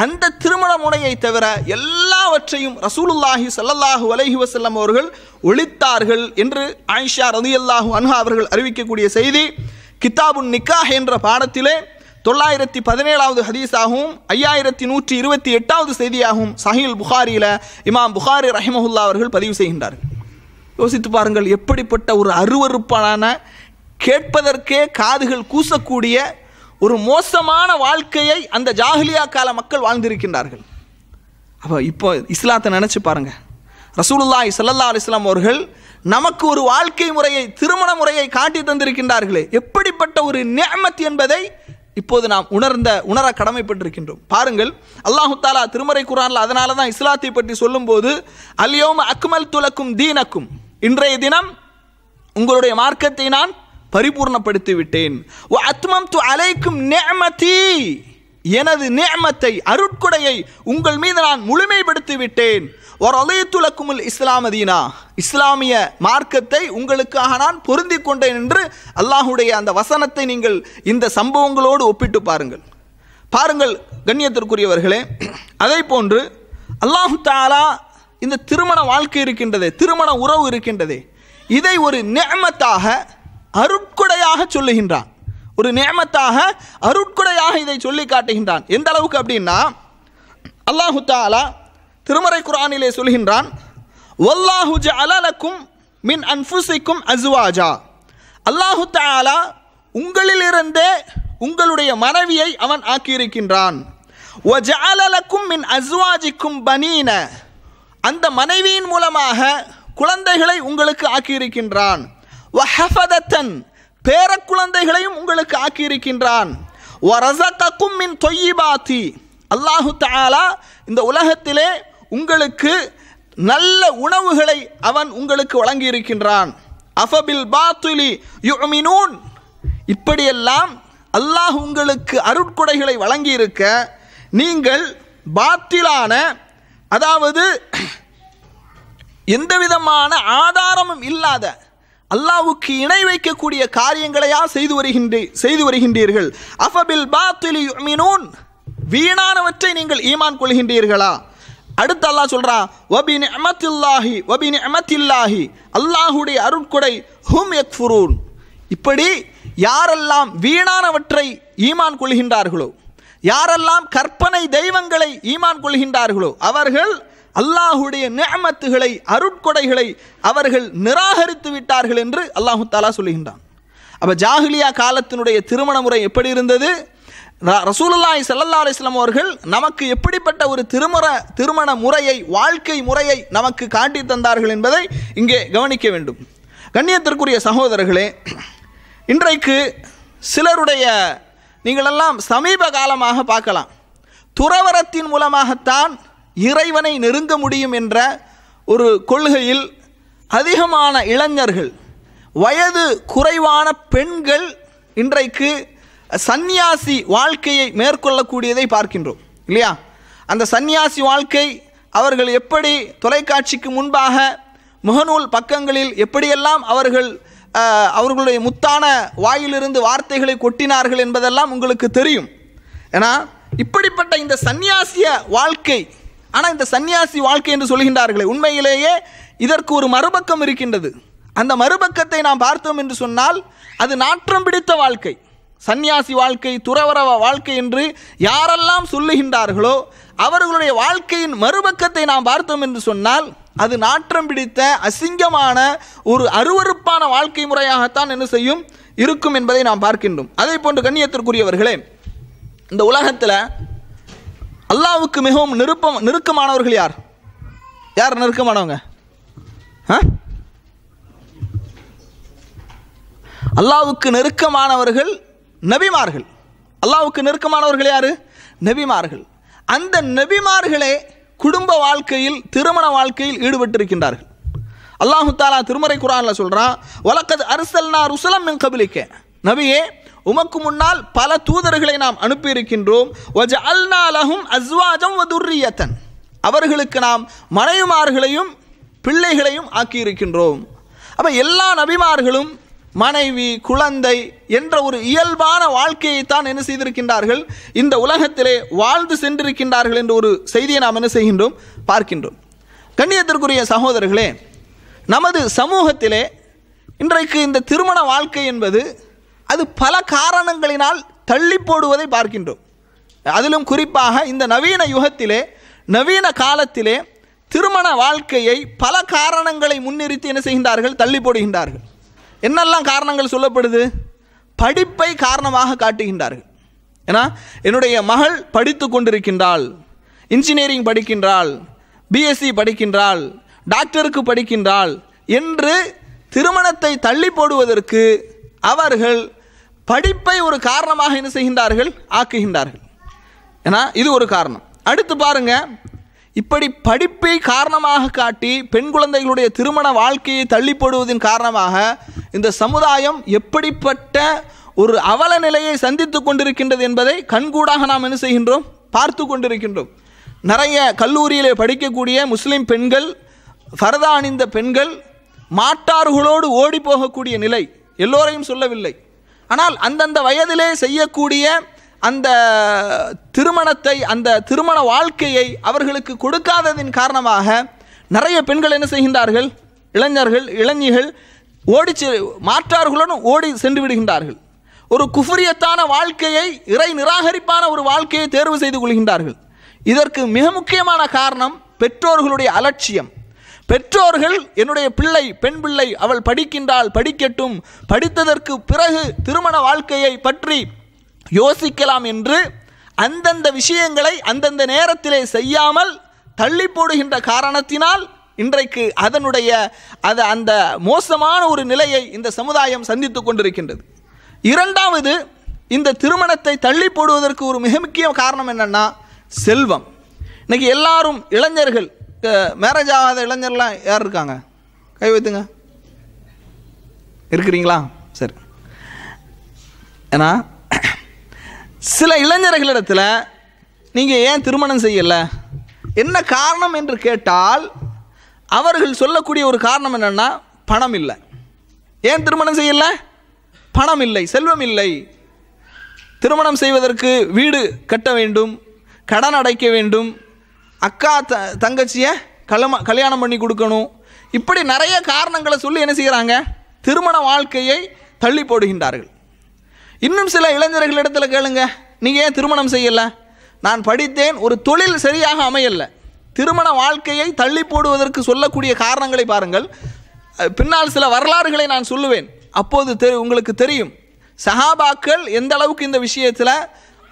அந்த திருமண முறையை தவிர எல்லாவற்றையும் ரசூலுல்லாஹி ஸல்லல்லாஹு அலைஹி வஸல்லம் அவர்கள் ஒழித்தார்கள் என்று ஆயிஷா ரலியல்லாஹு அன்ஹா அவர்கள் அறிவிக்கக்கூடிய செய்தி கிதாபுன் நிக்காஹ் என்ற பாடத்திலே 917வது ஹதீஸாகவும் 5128வது செய்தியாகவும் சஹீல் புகாரியில் இமாம் புகாரி ரஹிமஹுல்லா அவர்கள் பதிவு செய்கின்றார்கள். யோசித்து பாருங்கள், எப்படிப்பட்ட ஒரு அருவருப்பான, கேட்பதற்கே காதுகள் கூசக்கூடிய ஒரு மோசமான வாழ்க்கையை அந்த ஜாஹிலியா கால மக்கள் வாழ்ந்திருக்கின்றார்கள். அப்போ இப்போ இஸ்லாத்தை நினச்சி பாருங்க, ரசூலுல்லாஹி ஸல்லல்லாஹு அலைஹி வஸல்லம் அவர்கள் நமக்கு ஒரு வாழ்க்கை முறையை, திருமண முறையை காட்டி தந்திருக்கின்றார்களே, எப்படிப்பட்ட ஒரு நிஅமத் என்பதை இப்போது நாம் உணர கடமைப்பட்டிருக்கின்றோம். பாருங்கள், அல்லாஹு தாலா திருமறை குர்ஆனில் அதனால தான் இஸ்லாத்தை பற்றி சொல்லும்போது, அல்யௌம அக்மல்து லக்கும் தீனக்கும், இன்றைய தினம் உங்களுடைய மார்க்கத்தை நான் பரிபூர்ணப்படுத்தி விட்டேன். வ அத்மம்து அலைக்கும் நிஅமதி, எனது நிஅமத்தை, அருட்கொடையை உங்கள் மீது நான் முழுமைப்படுத்தி விட்டேன். வ ரலீது லக்குமுல் இஸ்லாம தீனா, இஸ்லாமிய மார்க்கத்தை உங்களுக்காக நான் பொருந்தி கொண்டேன் என்று அல்லாஹுடைய அந்த வசனத்தை நீங்கள் இந்த சம்பவங்களோடு ஒப்பிட்டு பாருங்கள் கண்ணியத்திற்குரியவர்களே. அதை போன்று அல்லாஹு தஆலா இந்த திருமண வாழ்க்கை இருக்கின்றதே, திருமண உறவு இருக்கின்றதே, இதை ஒரு நிஅமத்தாக, அருட்கொடையாக சொல்லுகின்றான். ஒரு நிஅமத்தாக, அருட்கொடையாக இதை சொல்லி காட்டுகின்றான். எந்த அளவுக்கு அப்படின்னா, அல்லாஹு தஆலா திருமறை குர்ஆனிலே சொல்கின்றான், வல்லாஹு ஜஅல லக்கும் மின் அன்ஃபுஸிக்கும் அஸ்வாஜா, அல்லாஹு தஆலா உங்களிலிருந்தே உங்களுடைய மனைவியை அவன் ஆக்கியிருக்கின்றான். வ ஜஅல லக்கும் மின் அஸ்வாஜிக்கும் பனீன, அந்த மனைவியின் மூலமாக குழந்தைகளை உங்களுக்கு ஆக்கியிருக்கின்றான். வ ஹஃபதத்தன், பேர குழந்தைகளையும் உங்களுக்கு ஆக்கியிருக்கின்றான். வ ரஸகக்கும் மின் தொய்யிபாத்தி, அல்லாஹு தஆலா இந்த உலகத்திலே உங்களுக்கு நல்ல உணவுகளை அவன் உங்களுக்கு வழங்கியிருக்கின்றான். அஃபபில் பாத்திலி யுமினூன், இப்படியெல்லாம் அல்லாஹ் உங்களுக்கு அருட்கொடைகளை வழங்கியிருக்க நீங்கள் பாத்திலான, அதாவது எந்தவிதமான ஆதாரமும் இல்லாத, அல்லாஹ்வுக்கு இணை வைக்கக்கூடிய காரியங்களையா செய்து வருகின்றீர்கள். அஃபபில் பாத்திலி யுமினூன், வீணானவற்றை நீங்கள் ஈமான் கொள்கின்றீர்களா? அடுத்து அல்லாஹ் சொல்றான், வபி நிஅமத்தில்லாஹி, அல்லாஹ்வுடைய அருட்கொடை ஹும் யக்ஃபுரூன், இப்படி யாரெல்லாம் வீணானவற்றை ஈமான் கொள்கின்றார்களோ, யாரெல்லாம் கற்பனை தெய்வங்களை ஈமான் கொள்கின்றார்களோ அவர்கள் அல்லாஹ்வுடைய நிஅமத்துகளை, அருட்கொடைகளை அவர்கள் நிராகரித்து விட்டார்கள் என்று அல்லாஹு தஆலா சொல்லுகின்றான். அப்ப ஜாஹிலியா காலத்தினுடைய திருமண முறை எப்படி இருந்தது? ரசூலுல்லாஹி ஸல்லல்லாஹு அலைஹி வஸல்லம் அவர்கள் நமக்கு எப்படிப்பட்ட ஒரு திருமண முறையை, வாழ்க்கை முறையை நமக்கு காட்டி தந்தார்கள் என்பதை இங்கே கவனிக்க வேண்டும். கண்ணியத்திற்குரிய சகோதரர்களே, இன்றைக்கு சிலருடைய நீங்களெல்லாம் சமீப காலமாக பார்க்கலாம், துறவரத்தின் மூலமாகத்தான் இறைவனை நெருங்க முடியும் என்ற ஒரு கொள்கையில் அதிகமான இளைஞர்கள், வயது குறைவான பெண்கள் இன்றைக்கு சந்நியாசி வாழ்க்கையை மேற்கொள்ளக்கூடியதை பார்க்கின்றோம் இல்லையா? அந்த சந்நியாசி வாழ்க்கை அவர்கள் எப்படி தொலைக்காட்சிக்கு முன்பாக முகநூல் பக்கங்களில் எப்படியெல்லாம் அவர்களுடைய முத்தான வாயிலிருந்து வார்த்தைகளை கொட்டினார்கள் என்பதெல்லாம் உங்களுக்கு தெரியும். ஏன்னா இப்படிப்பட்ட இந்த சந்நியாசிய வாழ்க்கை, ஆனால் இந்த சந்நியாசி வாழ்க்கை என்று சொல்கின்றார்களே, உண்மையிலேயே இதற்கு ஒரு மறுபக்கம் இருக்கின்றது. அந்த மறுபக்கத்தை நாம் பார்த்தோம் என்று சொன்னால் அது நாற்றம் பிடித்த வாழ்க்கை. சந்நியாசி வாழ்க்கை, துறவர வாழ்க்கை என்று யாரெல்லாம் சொல்லுகின்றார்களோ அவர்களுடைய வாழ்க்கையின் மறுபக்கத்தை நாம் பார்த்தோம் என்று சொன்னால் அது நாற்றம் பிடித்த அசிங்கமான ஒரு அருவருப்பான வாழ்க்கை முறையாகத்தான் என்ன செய்யும் இருக்கும் என்பதை நாம் பார்க்கின்றோம். அதே போன்று கண்ணியத்திற்குரியவர்களே, இந்த உலகத்தில் அல்லாஹ்வுக்கு மிகவும் நெருக்கமானவர்கள் யார்? யார் நெருக்கமானவங்க? அல்லாஹ்வுக்கு நெருக்கமானவர்கள் நபிமார்கள். அல்லாஹ்வுக்கு நெருக்கமானவர்கள் யாரு? நபிமார்கள். அந்த நபிமார்களே குடும்ப வாழ்க்கையில், திருமண வாழ்க்கையில் ஈடுபட்டிருக்கின்றார்கள். அல்லாஹு தஆலா திருமறை குர்ஆனில் சொல்றான், வலக்கத் அர்சல்னா ருசுலம் மின் கபிலிக்க, நபியே உமக்கு முன்னால் பல தூதர்களை நாம் அனுப்பியிருக்கின்றோம். வஜஅல்னா லஹும் அஸ்வாஜம் வதுர்ரியத்தன், அவர்களுக்கு நாம் மனைவிமார்களையும் பிள்ளைகளையும் ஆக்கியிருக்கின்றோம். அப்போ எல்லா நபிமார்களும் மனைவி, குழந்தை என்ற ஒரு இயல்பான வாழ்க்கையைத்தான் என்ன செய்திருக்கின்றார்கள், இந்த உலகத்திலே வாழ்ந்து சென்றிருக்கின்றார்கள் என்ற ஒரு செய்தியை நாம் என்ன செய்கின்றோம், பார்க்கின்றோம். கண்ணியத்திற்குரிய சகோதரர்களே, நமது சமூகத்திலே இன்றைக்கு இந்த திருமண வாழ்க்கை என்பது அது பல காரணங்களினால் தள்ளி போடுவதை பார்க்கின்றோம். அதிலும் குறிப்பாக இந்த நவீன யுகத்திலே, நவீன காலத்திலே திருமண வாழ்க்கையை பல காரணங்களை முன்னிறுத்தி என்ன செய்கின்றார்கள், தள்ளி போடுகின்றார்கள். என்னெல்லாம் காரணங்கள் சொல்லப்படுது? படிப்பை காரணமாக காட்டுகின்றார்கள். ஏன்னா என்னுடைய மகள் படித்து கொண்டிருக்கின்றாள், இன்ஜினியரிங் படிக்கின்றாள், பிஎஸ்சி படிக்கின்றாள், டாக்டருக்கு படிக்கின்றாள் என்று திருமணத்தை தள்ளி போடுவதற்கு அவர்கள் படிப்பை ஒரு காரணமாக என்ன செய்கின்றார்கள், ஆக்குகின்றார்கள். ஏன்னா இது ஒரு காரணம். அடுத்து பாருங்க, இப்படி படிப்பை காரணமாக காட்டி பெண் குழந்தைகளுடைய திருமண வாழ்க்கையை தள்ளி போடுவதன் காரணமாக இந்த சமுதாயம் எப்படிப்பட்ட ஒரு அவல நிலையை சந்தித்து கொண்டிருக்கின்றது என்பதை கண்கூடாக நாம் என்ன செய்கின்றோம், பார்த்து கொண்டிருக்கின்றோம். நிறைய கல்லூரியிலே படிக்கக்கூடிய முஸ்லிம் பெண்கள், ஃபர்தா அணிந்த பெண்கள் மாட்டார்களோடு ஓடி போகக்கூடிய நிலை, எல்லோரையும் சொல்லவில்லை, ஆனால் அந்தந்த வயதிலே செய்யக்கூடிய அந்த திருமணத்தை, அந்த திருமண வாழ்க்கையை அவர்களுக்கு கொடுக்காததின் காரணமாக நிறைய பெண்கள் என்ன செய்கின்றார்கள், இளைஞர்கள் மாற்றார்களுடன் ஓடி சென்று விடுகின்றார்கள். ஒரு குஃப்ரியத்தான வாழ்க்கையை, இறை நிராகரிப்பான ஒரு வாழ்க்கையை தேர்வு செய்து கொள்கின்றார்கள். இதற்கு மிக முக்கியமான காரணம் பெற்றோர்களுடைய அலட்சியம். பெற்றோர்கள் என்னுடைய பிள்ளை, பெண் பிள்ளை, அவள் படிக்கின்றாள், படிக்கட்டும், படித்ததற்கு பிறகு திருமண வாழ்க்கையை பற்றி யோசிக்கலாம் என்று அந்தந்த விஷயங்களை அந்தந்த நேரத்திலே செய்யாமல் தள்ளி போடுகின்ற காரணத்தினால் இன்றைக்கு அந்த மோசமான ஒரு நிலையை இந்த சமுதாயம் சந்தித்து கொண்டிருக்கின்றது. இரண்டாவது, இந்த திருமணத்தை தள்ளி போடுவதற்கு ஒரு மிக முக்கிய காரணம் என்னன்னா செல்வம். இன்னைக்கு எல்லாரும் இளைஞர்கள், மேரேஜ் ஆகாத இளைஞர்லாம் யார் இருக்காங்க? கை வைத்துங்க. இருக்கிறீங்களா? சரி. ஏன்னா சில இளைஞர்களிடத்தில் நீங்கள் ஏன் திருமணம் செய்யலை, என்ன காரணம் என்று கேட்டால் அவர்கள் சொல்லக்கூடிய ஒரு காரணம் என்னென்னா பணம் இல்லை. ஏன் திருமணம் செய்யலை? பணம் இல்லை, செல்வம் இல்லை. திருமணம் செய்வதற்கு வீடு கட்ட வேண்டும், கடன் அடைக்க வேண்டும், அக்கா தங்கச்சியை கல்யாணம் பண்ணி கொடுக்கணும், இப்படி நிறைய காரணங்களை சொல்லி என்ன செய்கிறாங்க, திருமண வாழ்க்கையை தள்ளி போடுகின்றார்கள். இன்னும் சில இளைஞர்களிடத்தில் கேளுங்க, நீங்கள் ஏன் திருமணம் செய்யலை? நான் படித்தேன், ஒரு தொழில் சரியாக அமையலை. திருமண வாழ்க்கையை தள்ளி போடுவதற்கு சொல்லக்கூடிய காரணங்களை பாருங்கள். பின்னால் சில வரலாறுகளை நான் சொல்லுவேன், அப்போது உங்களுக்கு தெரியும் சஹாபாக்கள் எந்த அளவுக்கு இந்த விஷயத்தில்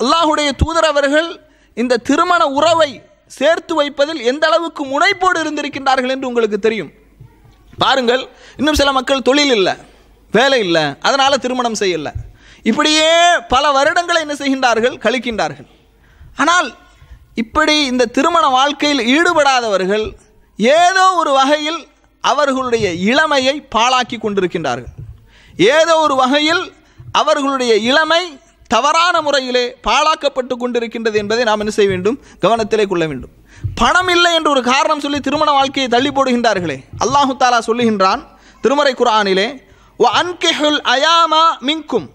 அல்லாஹுடைய தூதர் அவர்கள் இந்த திருமண உறவை சேர்த்து வைப்பதில் எந்த அளவுக்கு முனைப்போடு இருந்திருக்கின்றார்கள் என்று உங்களுக்கு தெரியும். பாருங்கள், இன்னும் சில மக்கள் தொழில் இல்லை, வேலை இல்லை, அதனால் திருமணம் செய்யலை. இப்படியே பல வருடங்களை என்ன செய்கின்றார்கள், கழிக்கின்றார்கள். ஆனால் இப்படி இந்த திருமண வாழ்க்கையில் ஈடுபடாதவர்கள் ஏதோ ஒரு வகையில் அவர்களுடைய இளமையை பாழாக்கி கொண்டிருக்கின்றார்கள். ஏதோ ஒரு வகையில் அவர்களுடைய இளமை தவறான முறையிலே பாழாக்கப்பட்டு கொண்டிருக்கின்றது என்பதை நாம் என்ன செய்ய வேண்டும், கவனத்திலே கொள்ள வேண்டும். பணம் இல்லை என்று ஒரு காரணம் சொல்லி திருமண வாழ்க்கையை தள்ளி போடுகின்றார்களே. அல்லாஹு தாலா சொல்லுகின்றான் திருமறை குர்ஆனிலே, வ அன்கிஹுல் அயாமா மின்கும்,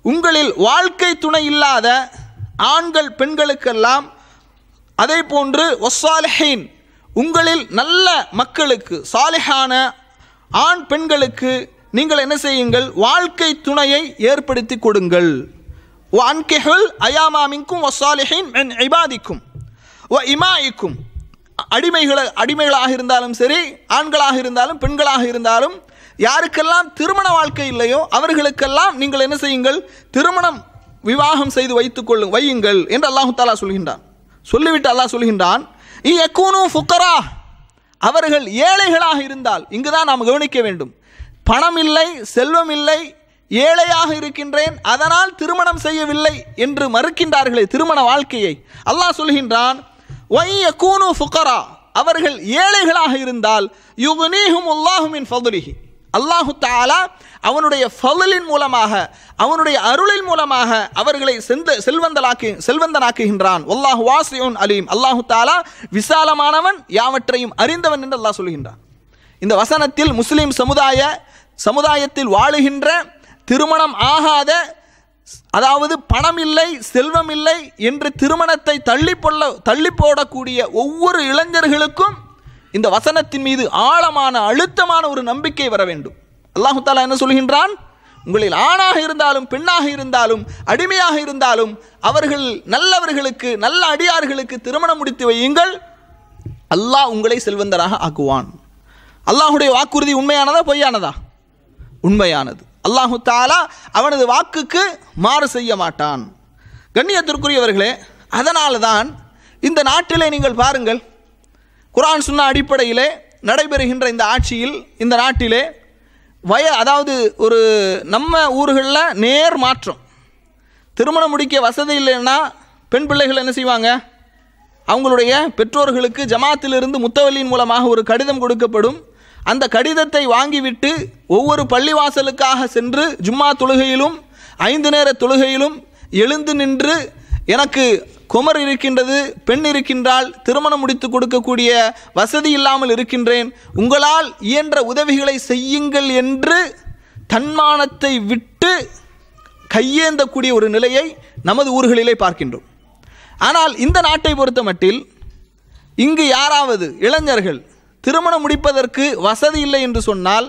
உங்களில் வாழ்க்கை துணை இல்லாத ஆண்கள் பெண்களுக்கெல்லாம், அதே போன்று வஸ்ஸாலிஹீன், உங்களில் நல்ல மக்களுக்கு, சாலிஹான ஆண் பெண்களுக்கு நீங்கள் என்ன செய்யுங்கள், வாழ்க்கை துணையை ஏற்படுத்தி கொடுங்கள். வ அன்கிஹுல் அயாமா மின்கும் வஸ்ஸாலிஹீன் மின் இபாதிக்கும் வ இமாயிக்கும், அடிமைகளாக இருந்தாலும் சரி, ஆண்களாக இருந்தாலும் பெண்களாக இருந்தாலும், யாருக்கெல்லாம் திருமண வாழ்க்கை இல்லையோ அவர்களுக்கெல்லாம் நீங்கள் என்ன செய்யுங்கள், திருமணம் விவாகம் செய்து வையுங்கள் என்று அல்லாஹு தாலா சொல்கின்றான். சொல்லிவிட்டு அல்லாஹ் சொல்கின்றான், இயக்கூனு ஃபுக்கரா, அவர்கள் ஏழைகளாக இருந்தால். இங்குதான் நாம் கவனிக்க வேண்டும். பணம் இல்லை, செல்வம் இல்லை, ஏழையாக இருக்கின்றேன், அதனால் திருமணம் செய்யவில்லை என்று மறுக்கின்றார்களே திருமண வாழ்க்கையை. அல்லாஹ் சொல்கின்றான், வயக்கூனு ஃபுக்கரா, அவர்கள் ஏழைகளாக இருந்தால், யுக்னீஹுமுல்லாஹு மின் ஃபதுலிஹி, அல்லாஹு தஆலா அவனுடைய ஃபதுலின் மூலமாக, அவனுடைய அருளின் மூலமாக அவர்களை செல்வந்தனாக்குகின்றான். வல்லாஹு வாசிஉன் அலீம், அல்லாஹு தஆலா விசாலமானவன், யாவற்றையும் அறிந்தவன் என்று அல்லாஹ் சொல்கின்றான். இந்த வசனத்தில் முஸ்லிம் சமுதாயத்தில் வாழுகின்ற திருமணம் ஆகாத, அதாவது பணம் இல்லை, செல்வம் இல்லை என்று திருமணத்தை தள்ளி போடக்கூடிய ஒவ்வொரு இளைஞர்களுக்கும் இந்த வசனத்தின் மீது ஆழமான அழுத்தமான ஒரு நம்பிக்கை வர வேண்டும். அல்லாஹு தஆலா என்ன சொல்கின்றான், உங்களில் ஆணாக இருந்தாலும் பெண்ணாக இருந்தாலும் அடிமையாக இருந்தாலும் அவர்கள் நல்லவர்களுக்கு, நல்ல அடியார்களுக்கு திருமணம் முடித்து வையுங்கள், அல்லாஹ் உங்களை செல்வந்தராக ஆக்குவான். அல்லாஹுடைய வாக்குறுதி உண்மையானதா பொய்யானதா? உண்மையானது. அல்லாஹு தஆலா அவனது வாக்குக்கு மாறு செய்ய மாட்டான். கண்ணியத்திற்குரியவர்களே, அதனால தான் இந்த நாட்டிலே நீங்கள் பாருங்கள், குர்ஆன் சுன்னா அடிப்படையிலே நடைபெறுகின்ற இந்த ஆட்சியில், இந்த நாட்டிலே அதாவது ஒரு நம்ம ஊர்களில் நேர் மாற்றம். திருமணம் முடிக்க வசதி இல்லைன்னா பெண் பிள்ளைகள் என்ன செய்வாங்க, அவங்களுடைய பெற்றோர்களுக்கு ஜமாத்திலிருந்து முத்தவல்லியின் மூலமாக ஒரு கடிதம் கொடுக்கப்படும். அந்த கடிதத்தை வாங்கிவிட்டு ஒவ்வொரு பள்ளிவாசலுக்காக சென்று ஜும்மா தொழுகையிலும் 5 நேர தொழுகையிலும் எழுந்து நின்று, எனக்கு குமர் இருக்கின்றது, பெண் இருக்கின்றால், திருமணம் முடித்து கொடுக்கக்கூடிய வசதி இல்லாமல் இருக்கின்றேன், உங்களால் இயன்ற உதவிகளை செய்யுங்கள் என்று தன்மானத்தை விட்டு கையேந்தக்கூடிய ஒரு நிலையை நமது ஊர்களிலே பார்க்கின்றோம். ஆனால் இந்த நாட்டை பொறுத்த மட்டில் இங்கு யாராவது இளைஞர்கள் திருமணம் முடிப்பதற்கு வசதி இல்லை என்று சொன்னால்,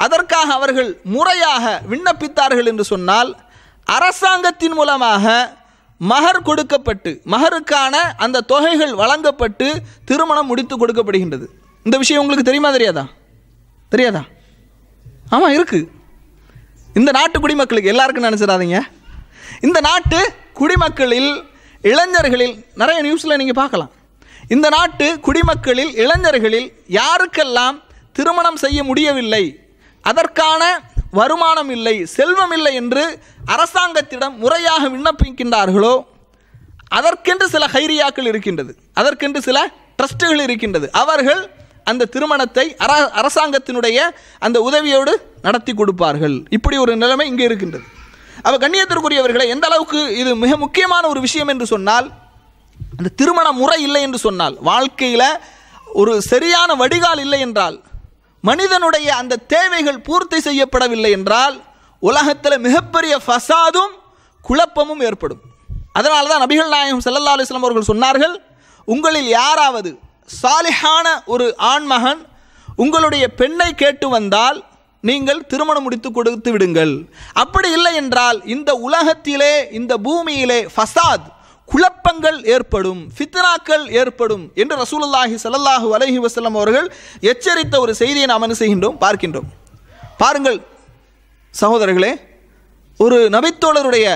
அதற்காக அவர்கள் முறையாக விண்ணப்பித்தார்கள் என்று சொன்னால், அரசாங்கத்தின் மூலமாக மகர் கொடுக்கப்பட்டு, மகருக்கான அந்த தொகைகள் வழங்கப்பட்டு திருமணம் முடித்து கொடுக்கப்படுகின்றது. இந்த விஷயம் உங்களுக்கு தெரியுமா தெரியாதா? ஆமாம், இருக்கு. இந்த நாட்டு குடிமக்களுக்கு, எல்லாருக்கும் நினச்சிடாதீங்க, இந்த நாட்டு குடிமக்களில் இளைஞர்களில் நிறைய நியூஸில் நீங்கள் பார்க்கலாம். இந்த நாட்டு குடிமக்களில் இளைஞர்களில் யாருக்கெல்லாம் திருமணம் செய்ய முடியவில்லை, அதற்கான வருமானம் இல்லை, செல்வம் இல்லை என்று அரசாங்கத்திடம் முறையாக விண்ணப்பிக்கின்றார்களோ, அதற்கென்று சில ஹைரியாக்கள் இருக்கின்றது, அதற்கென்று சில ட்ரஸ்ட்டுகள் இருக்கின்றது. அவர்கள் அந்த திருமணத்தை அரசாங்கத்தினுடைய அந்த உதவியோடு நடத்தி கொடுப்பார்கள். இப்படி ஒரு நிலைமை இங்கே இருக்கின்றது. அப்போ கண்ணியத்திற்குரியவர்களை, எந்த அளவுக்கு இது மிக முக்கியமான ஒரு விஷயம் என்று சொன்னால், அந்த திருமண முறை இல்லை என்று சொன்னால், வாழ்க்கையில் ஒரு சரியான வடிகால் இல்லை என்றால், மனிதனுடைய அந்த தேவைகள் பூர்த்தி செய்யப்படவில்லை என்றால், உலகத்தில் மிகப்பெரிய ஃபசாதும் குழப்பமும் ஏற்படும். அதனால தான் நபிகள் நாயகம் ஸல்லல்லாஹு அலைஹி வஸல்லம் அவர்கள் சொன்னார்கள், உங்களில் யாராவது சாலிஹான ஒரு ஆண்மகன் உங்களுடைய பெண்ணை கேட்டு வந்தால் நீங்கள் திருமணம் முடித்து கொடுத்து விடுங்கள். அப்படி இல்லை என்றால் இந்த உலகத்திலே, இந்த பூமியிலே ஃபசாத், குழப்பங்கள் ஏற்படும், ஃபித்னாக்கள் ஏற்படும் என்று ரசூலுல்லாஹி ஸல்லல்லாஹு அலைஹி வஸல்லம் அவர்கள் எச்சரித்த ஒரு செய்தியை நாம் என்ன செய்கின்றோம், பார்க்கின்றோம். பாருங்கள் சகோதரர்களே, ஒரு நபித்தோழருடைய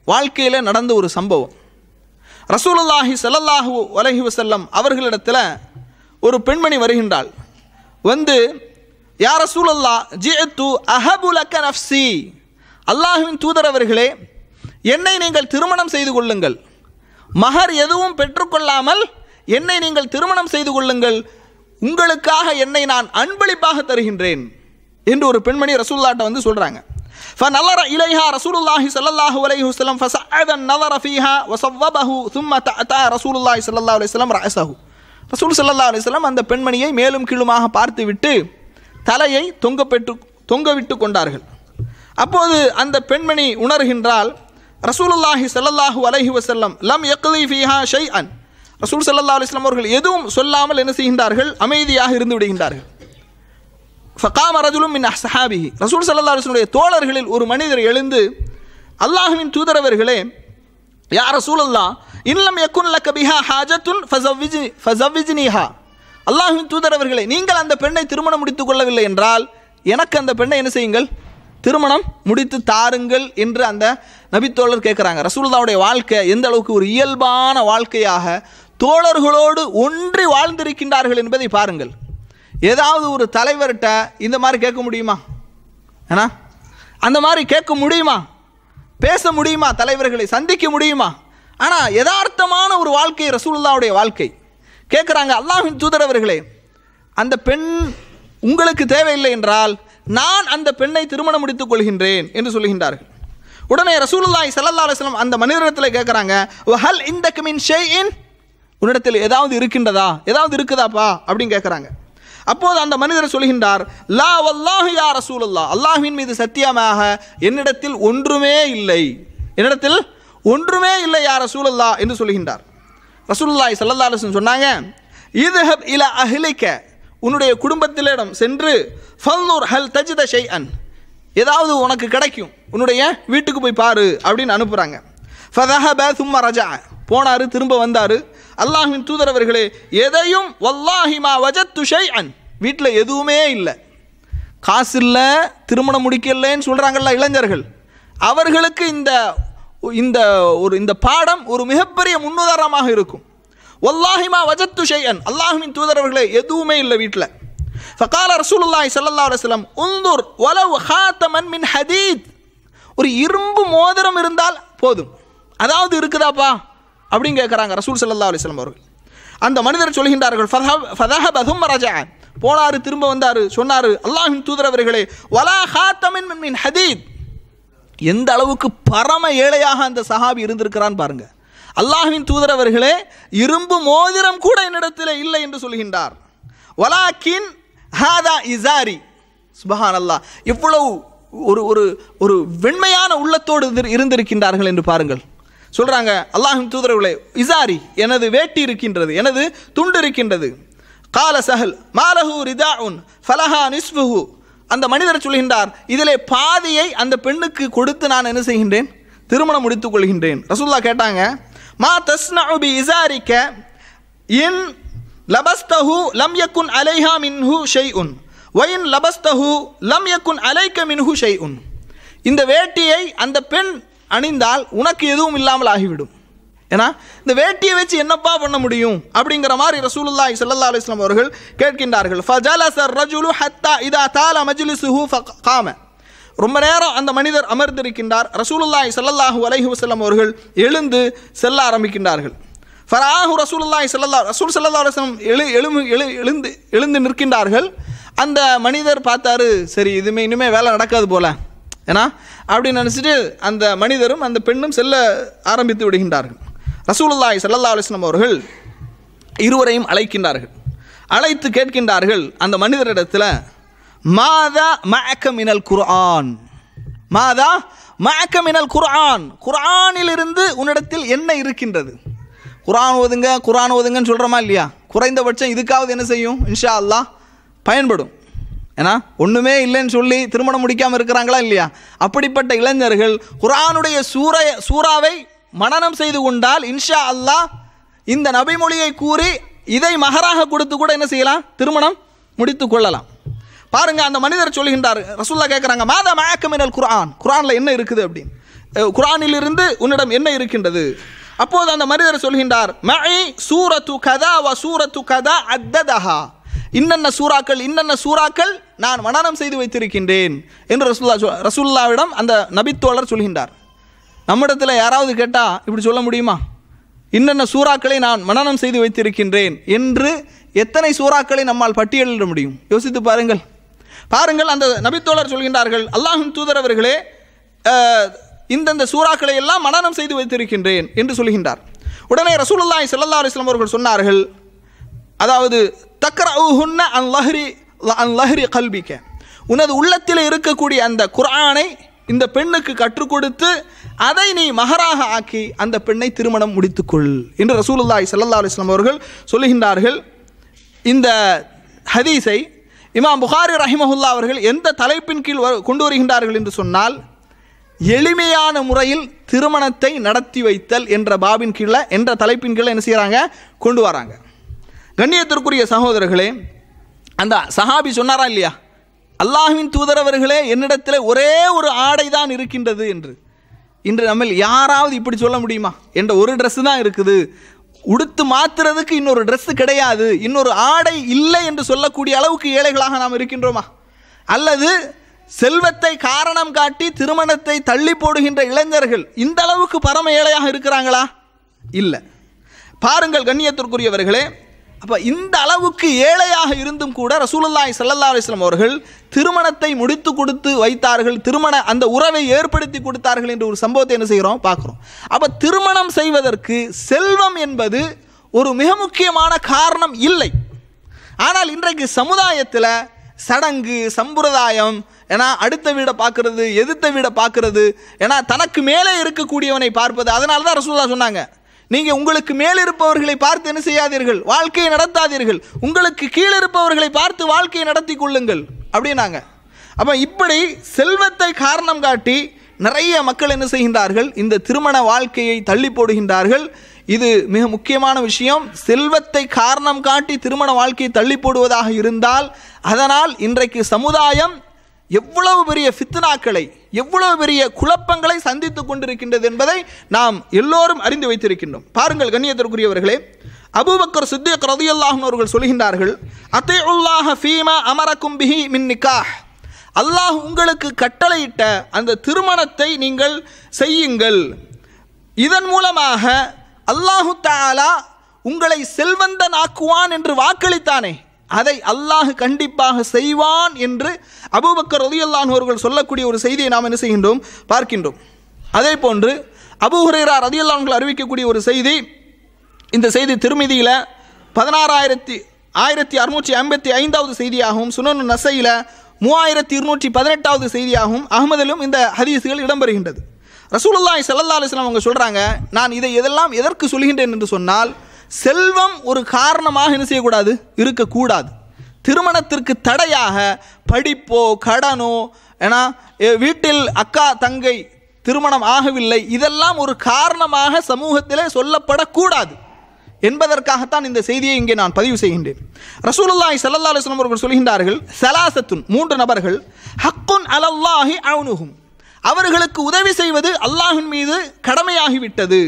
வாழ்க்கையில் நடந்த ஒரு சம்பவம். ரசூலுல்லாஹி ஸல்லல்லாஹு அலைஹி வஸல்லம் அவர்களிடத்தில் ஒரு பெண்மணி வருகின்றாள். வந்து யா ரசூலல்லாஹ் ஜிஅத்து அஹபு லக நஃப்ஸி, அல்லாஹ்வின் தூதர் அவர்களே என்னை நீங்கள் திருமணம் செய்து கொள்ளுங்கள், மஹர் எதுவும் பெற்றுக்கொள்ளாமல் என்னை நீங்கள் திருமணம் செய்து கொள்ளுங்கள், உங்களுக்காக என்னை நான் அன்பளிப்பாக தருகின்றேன் என்று ஒரு பெண்மணி ரசூலுல்லாஹ்ட்ட வந்து சொல்றாங்க. فنظر إليها رسول الله صلى الله عليه وسلم فسعد النظر فيها وصوبه ثم تأتى رسول الله صلى الله عليه وسلم رأسه. ரசூல் ஸல்லல்லாஹு அலைஹி வஸல்லம் அந்த பெண்மணியை மேலும் கீழுமாக பார்த்துவிட்டு தலையை தொங்கவிட்டு கொண்டார்கள். அப்போது அந்த பெண்மணி உணர்கின்றால் ரசூலுல்லாஹி ஸல்லல்லாஹு அலைஹி வஸல்லம் லம் யக்லி ஃபீஹா ஷைஅன், ரசூல் ஸல்லல்லாஹு அலைஹி வஸல்லம் அவர்கள் எதுவும் சொல்லாமல் என்ன செய்கின்றார்கள், அமைதியாக இருந்து விடுகின்றார்கள். ஃபகாம ரஜுலும் மின் அஸ்ஹாபிஹி, ரசூல் ஸல்லல்லாஹு அலைஹி வஸல்லம் தோழர்களில் ஒரு மனிதர் எழுந்து, அல்லாஹ்வின் தூதரவர்களே, யா ரசூலல்லாஹ் இன்னலம் யகுன் லக பிஹா ஹாஜத்துன் ஃபஸவ்விஜ்னிஹா, அல்லாஹ்வின் தூதரவர்களே நீங்கள் அந்த பெண்ணை திருமணம் முடித்துக் கொள்ளவில்லை என்றால் எனக்கு அந்த பெண்ணை என்ன செய்யுங்கள், திருமணம் முடித்து தாருங்கள் என்று அந்த நபித்தோழர் கேட்குறாங்க. ரசூலுல்லாஹ்வுடைய வாழ்க்கை எந்த அளவுக்கு ஒரு இயல்பான வாழ்க்கையாக தோழர்களோடு ஒன்றி வாழ்ந்திருக்கின்றார்கள் என்பதை பாருங்கள். ஏதாவது ஒரு தலைவர்கிட்ட இந்த மாதிரி கேட்க முடியுமா? ஏன்னா அந்த மாதிரி கேட்க முடியுமா, பேச முடியுமா, தலைவர்களை சந்திக்க முடியுமா? ஆனால் யதார்த்தமான ஒரு வாழ்க்கை ரசூலுல்லாஹ்வுடைய வாழ்க்கை. கேட்குறாங்க, அல்லாஹ்வின் தூதரவர்களே அந்த பெண் உங்களுக்கு தேவையில்லை என்றால் நான் அந்த பெண்ணை திருமணம் முடித்துக் கொள்கின்றேன் என்று சொல்கின்றார்கள். உடனே ரசூலுல்லாஹி ஸல்லல்லாஹு அலைஹி வஸல்லம் அந்த மனிதரிடத்தில் கேட்குறாங்க, வஹல் இந்தக மின் ஷைஇன், உன்னிடத்தில் ஏதாவது இருக்கின்றதா, ஏதாவது இருக்குதாப்பா அப்படின்னு கேட்குறாங்க. அப்போது அந்த மனிதர் சொல்கின்றார், லா வல்லாஹி யா ரசூலுல்லாஹ், அல்லாஹ்வின் மீது சத்தியமாக என்னிடத்தில் ஒன்றுமே இல்லை, என்னிடத்தில் ஒன்றுமே இல்லை யா ரசூலுல்லாஹ் என்று சொல்கின்றார். ரசூலுல்லாஹி ஸல்லல்லாஹு அலைஹி வஸல்லம் சொன்னாங்க, இத்ஹப் இலா அஹ்லிக, உன்னுடைய குடும்பத்திலிடம் சென்று ஃபல்லுர் ஹல் தஜித ஷைஅன், ஏதாவது உனக்கு கிடைக்கும், உன்னுடைய வீட்டுக்கு போய் பாரு அப்படின்னு அனுப்புகிறாங்க. ஃபதஹப சும்ம ரஜா, போனார், திரும்ப வந்தார். அல்லாஹ்வின் தூதரவர்களே எதையும் வல்லாஹி மா வஜத்து ஷைஅன், வீட்டில் எதுவுமே இல்லை, காசு இல்லை, திருமணம் முடிக்கலைன்னு சொல்கிறாங்கல்ல இளைஞர்கள், அவர்களுக்கு இந்த பாடம் ஒரு மிகப்பெரிய முன்னுதாரணமாக இருக்கும். வல்லாஹி மா வஜத்து ஷைஅன், அல்லாஹ்வின் தூதரவர்களே எதுவுமே இல்லை வீட்டில். ஃபகால ரசூலுல்லாஹி ஸல்லல்லாஹு அலைஹி வஸல்லம் உன்துர் வலவ் ஹாத்தமன் மின் ஹதீத், ஒரு இரும்பு மோதிரம் இருந்தால் போதும், அதாவது இருக்குதாப்பா அப்படின்னு கேட்குறாங்க ரசூல் ஸல்லல்லாஹு அலைஹி வஸல்லம் அவர்கள். அந்த மனிதர் சொல்கின்றார்கள், ஃபதஹப சும்ம ரஜா, போனார், திரும்ப வந்தார், சொன்னார், அல்லாஹ்வின் தூதரவர்களே வலா ஹாத்தமின் மின் ஹதீத், எந்த அளவுக்கு பரம ஏழையாக அந்த சஹாபி இருந்திருக்கிறான் பாருங்க. அல்லாஹ்வின் தூதரவர்களே இரும்பு மோதிரம் கூட என்னிடத்தில் இல்லை என்று சொல்கின்றார். வலாக்கின் ஹாதா இசாரி, சுப்ஹானல்லாஹ், எவ்வளவு ஒரு ஒரு ஒரு வெண்மையான உள்ளத்தோடு இருந்திருக்கின்றார்கள் என்று பாருங்கள். சொல்கிறாங்க, அல்லாஹ்வின் தூதரவர்களே இசாரி, எனது வேட்டி இருக்கின்றது, எனது துண்டு இருக்கின்றது. கால சஹல் மாலஹு ரிதாஉன் ஃபலஹா நிஸ்ஃபுஹு, அந்த மனிதர் சொல்கின்றார், இதிலே பாதியை அந்த பெண்ணுக்கு கொடுத்து நான் என்ன செய்கின்றேன், திருமணம் முடித்துக் கொள்கின்றேன். ரசூலுல்லாஹ் கேட்டாங்க, மா தஸ்னஉ பி இசாரிக இன் லபஸ்தஹு லம் யகுன் அலைஹா மின்ஹு ஷைஉன் வ இன் லபஸ்தஹு லம் யகுன் அலைக மின்ஹு ஷைஉன், இந்த வேட்டியை அந்த பெண் அணிந்தால் உனக்கு எதுவும் இல்லாமல் ஆகிவிடும், ஏன்னா இந்த வேட்டியை வச்சு என்னப்பா பண்ண முடியும் அப்படிங்கிற மாதிரி ரசூலுல்லாஹி ஸல்லல்லாஹு அலைஹி வஸல்லம் அவர்கள் கேட்கின்றார்கள். ஃபஜலஸ الرجل حتى اذا طال مجلسه فقام, ரொம்ப நேரம் அந்த மனிதர் அமர்ந்திருக்கின்றார். ரசூலுல்லாஹி ஸல்லல்லாஹு அலைஹி வஸல்லம் அவர்கள் எழுந்து செல்ல ஆரம்பிக்கின்றார்கள். ஃபராஹு ரசூலுல்லாஹி ரசூல் ஸல்லல்லாஹு அலைஹி வஸல்லம் எழுந்து நிற்கின்றார்கள். அந்த மனிதர் பார்த்தாரு, சரி இதுமே இனிமே வேலை நடக்காது போல, ஏன்னா அப்படின்னு நினச்சிட்டு அந்த மனிதரும் அந்த பெண்ணும் செல்ல ஆரம்பித்து விடுகின்றார்கள். ரசூலுல்லாஹி ஸல்லல்லாஹு அலைஹி வஸல்லம் அவர்கள் இருவரையும் அழைக்கின்றார்கள். அழைத்து கேட்கின்றார்கள் அந்த மனிதரிடத்தில், மாதா மஅக மினல் குர்ஆன், மாதா மஅக மினல் குர்ஆன், குர்ஆனிலிருந்து உன்னிடத்தில் என்ன இருக்கின்றது? குர்ஆன் ஓதுங்கன்னு சொல்கிறோமா இல்லையா? குறைந்தபட்சம் இதுக்காவது என்ன செய்யும், இன்ஷா அல்லாஹ் பயன்படும். ஏன்னா ஒன்றுமே இல்லைன்னு சொல்லி திருமணம் முடிக்காமல் இருக்கிறாங்களா இல்லையா? அப்படிப்பட்ட இளைஞர்கள் குர்ஆனுடைய சூறாவை மனனம் செய்து கொண்டால் இன்ஷா அல்லாஹ் இந்த நபிமொழியை கூறி இதை மகராக கொடுத்து கூட என்ன செய்யலாம், திருமணம் முடித்து கொள்ளலாம். பாருங்க, அந்த மனிதர் சொல்கின்றார், ரசூலுல்லாஹ் கேட்குறாங்க, மாதா மஅக மினல் குர்ஆன், குர்ஆனில் என்ன இருக்குது அப்படின்னு, குர்ஆனிலிருந்து உன்னிடம் என்ன இருக்கின்றது? அப்போது அந்த மனிதர் சொல்கின்றார், மஇ சூரத்து கதா வ சூரத்து கதா அத்ததஹா, இன்னென்ன சூறாக்கள் நான் மனனம் செய்து வைத்திருக்கின்றேன் என்று ரசூலுல்லாவிடம் அந்த நபித்தோழர் சொல்கின்றார். நம்மிடத்தில் யாராவது கேட்டால் இப்படி சொல்ல முடியுமா? இன்னென்ன சூறாக்களை நான் மனனம் செய்து வைத்திருக்கின்றேன் என்று எத்தனை சூறாக்களை நம்மால் பட்டியலிட முடியும்? யோசித்து பாருங்கள். அந்த நபித்தோழர் சொல்கின்றார்கள், அல்லாஹ்வின் தூதர் அவர்களே, இந்தந்த சூறாக்களை எல்லாம் மனனம் செய்து வைத்திருக்கின்றேன் என்று சொல்கின்றார். உடனே ரசூலுல்லாஹி ஸல்லல்லாஹு அலைஹி வஸல்லம் அவர்கள் சொன்னார்கள், அதாவது தக்ரஊஹுன்ன அன் லஹ்ரி கல்பிக, உனது உள்ளத்தில் இருக்கக்கூடிய அந்த குர்ஆனை இந்த பெண்ணுக்கு கற்றுக் கொடுத்து அதை நீ மஹராக ஆக்கி அந்த பெண்ணை திருமணம் முடித்துக்கொள் என்று ரசூலுல்லாஹி ஸல்லல்லாஹு அலைஹி வஸல்லம் அவர்கள் சொல்லுகின்றார்கள். இந்த ஹதீஸை இமாம் புகாரி ரஹிமஹுல்லா அவர்கள் எந்த தலைப்பின் கீழ் கொண்டு வருகின்றார்கள் என்று சொன்னால், எளிமையான முறையில் திருமணத்தை நடத்தி வைத்தல் என்ற பாபின் கீழே, என்ற தலைப்பின் கீழே என்ன செய்கிறாங்க, கொண்டு வராங்க. கண்ணியத்திற்குரிய சகோதரர்களே, அந்த சஹாபி சொன்னாரா இல்லையா, அல்லாஹ்வின் தூதர் அவர்களே, என்னிடத்தில் ஒரே ஒரு ஆடை தான் இருக்கின்றது என்று. இன்று நம்ம யாராவது இப்படி சொல்ல முடியுமா? என்ற ஒரு ட்ரெஸ்ஸு தான் இருக்குது, உடுத்து மாத்துறதுக்கு இன்னொரு ட்ரெஸ்ஸு கிடையாது, இன்னொரு ஆடை இல்லை என்று சொல்லக்கூடிய அளவுக்கு ஏழைகளாக நாம் இருக்கின்றோமா? அல்லது செல்வத்தை காரணம் காட்டி திருமணத்தை தள்ளி போடுகின்ற இளைஞர்கள் இந்த அளவுக்கு பரம ஏழையாக இருக்கிறாங்களா? இல்லை. பாருங்கள் கண்ணியத்திற்குரியவர்களே, அப்போ இந்த அளவுக்கு ஏழையாக இருந்தும் கூட ரசூலுல்லாஹி ஸல்லல்லாஹு அலைஹி வஸல்லம் அவர்கள் திருமணத்தை முடித்து கொடுத்து வைத்தார்கள், திருமண அந்த உறவை ஏற்படுத்தி கொடுத்தார்கள் என்ற ஒரு சம்பவத்தை என்ன செய்கிறோம், பார்க்குறோம். அப்போ திருமணம் செய்வதற்கு செல்வம் என்பது ஒரு மிக முக்கியமான காரணம் இல்லை. ஆனால் இன்றைக்கு சமுதாயத்தில் சடங்கு சம்பிரதாயம், ஏன்னா அடுத்த வீடை பார்க்கறது, எதிர்த்த வீடை பார்க்கறது, ஏன்னா தனக்கு மேலே இருக்கக்கூடியவனை பார்ப்பது. அதனால தான் ரசூலுல்லாஹ் சொன்னாங்க, நீங்கள் உங்களுக்கு மேல் இருப்பவர்களை பார்த்து என்ன செய்யாதீர்கள், வாழ்க்கையை நடத்தாதீர்கள், உங்களுக்கு கீழே இருப்பவர்களை பார்த்து வாழ்க்கையை நடத்தி கொள்ளுங்கள் அப்படின்னாங்க. அப்போ இப்படி செல்வத்தை காரணம் காட்டி நிறைய மக்கள் என்ன செய்கின்றார்கள், இந்த திருமண வாழ்க்கையை தள்ளி போடுகின்றார்கள். இது மிக முக்கியமான விஷயம். செல்வத்தை காரணம் காட்டி திருமண வாழ்க்கையை தள்ளி போடுவதாக இருந்தால் அதனால் இன்றைக்கு சமுதாயம் எவ்வளவு பெரிய ஃபித்னாக்களை, எவ்வளவு பெரிய குழப்பங்களை சந்தித்துக் கொண்டிருக்கின்றது என்பதை நாம் எல்லோரும் அறிந்து வைத்திருக்கின்றோம். பாருங்கள் கண்ணியத்திற்குரியவர்களே, அபூபக்கர் சித்திக் ரலியல்லாஹு அன்ஹு அவர்கள் சொல்கின்றார்கள், அத்தீஉல்லாஹ ஃபீமா அமரக்கும் பிஹி மின் நிக்காஹ், அல்லாஹ் உங்களுக்கு கட்டளையிட்ட அந்த திருமணத்தை நீங்கள் செய்யுங்கள். இதன் மூலமாக அல்லாஹு தஆலா உங்களை செல்வந்தனாக்குவான் என்று வாக்களித்தானே, அதை அல்லாஹ் கண்டிப்பாக செய்வான் என்று அபூபக்கர் ரலியல்லாஹு அன்ஹு அவர்கள் சொல்லக்கூடிய ஒரு செய்தியை நாம் என்ன செய்கின்றோம், பார்க்கின்றோம். அதே போன்று அபூ ஹுரைரா ரலியல்லாஹு அன்ஹு அறிவிக்கக்கூடிய ஒரு செய்தி, இந்த செய்தி திருமிதியில் 16,655வது செய்தியாகவும், சுனன் நசையில் 3218வது செய்தியாகவும், அஹ்மதிலும் இந்த ஹதீஸுகள் இடம்பெறுகின்றது. ரசூலுல்லாஹி ஸல்லல்லாஹு அலைஹி வஸல்லம் அவங்க சொல்கிறாங்க, நான் இதை எதற்கு சொல்கின்றேன் என்று சொன்னால், செல்வம் ஒரு காரணமாக என்ன செய்யக்கூடாது, இருக்கக்கூடாது. திருமணத்திற்கு தடையாக படிப்போ கடனோ, ஏன்னா வீட்டில் அக்கா தங்கை திருமணம் ஆகவில்லை, இதெல்லாம் ஒரு காரணமாக சமூகத்திலே சொல்லப்படக்கூடாது என்பதற்காகத்தான் இந்த செய்தியை இங்கே நான் பதிவு செய்கின்றேன். ரசூலுல்லாஹி ஸல்லல்லாஹு அலைஹி வஸல்லம் அவர்கள் சொல்கின்றார்கள், ஸலாஸத்துன், 3 நபர்கள், ஹக்குன் அலல்லாஹி அவுனுஹும், அவர்களுக்கு உதவி செய்வது அல்லாஹ்வின் மீது கடமையாகிவிட்டது.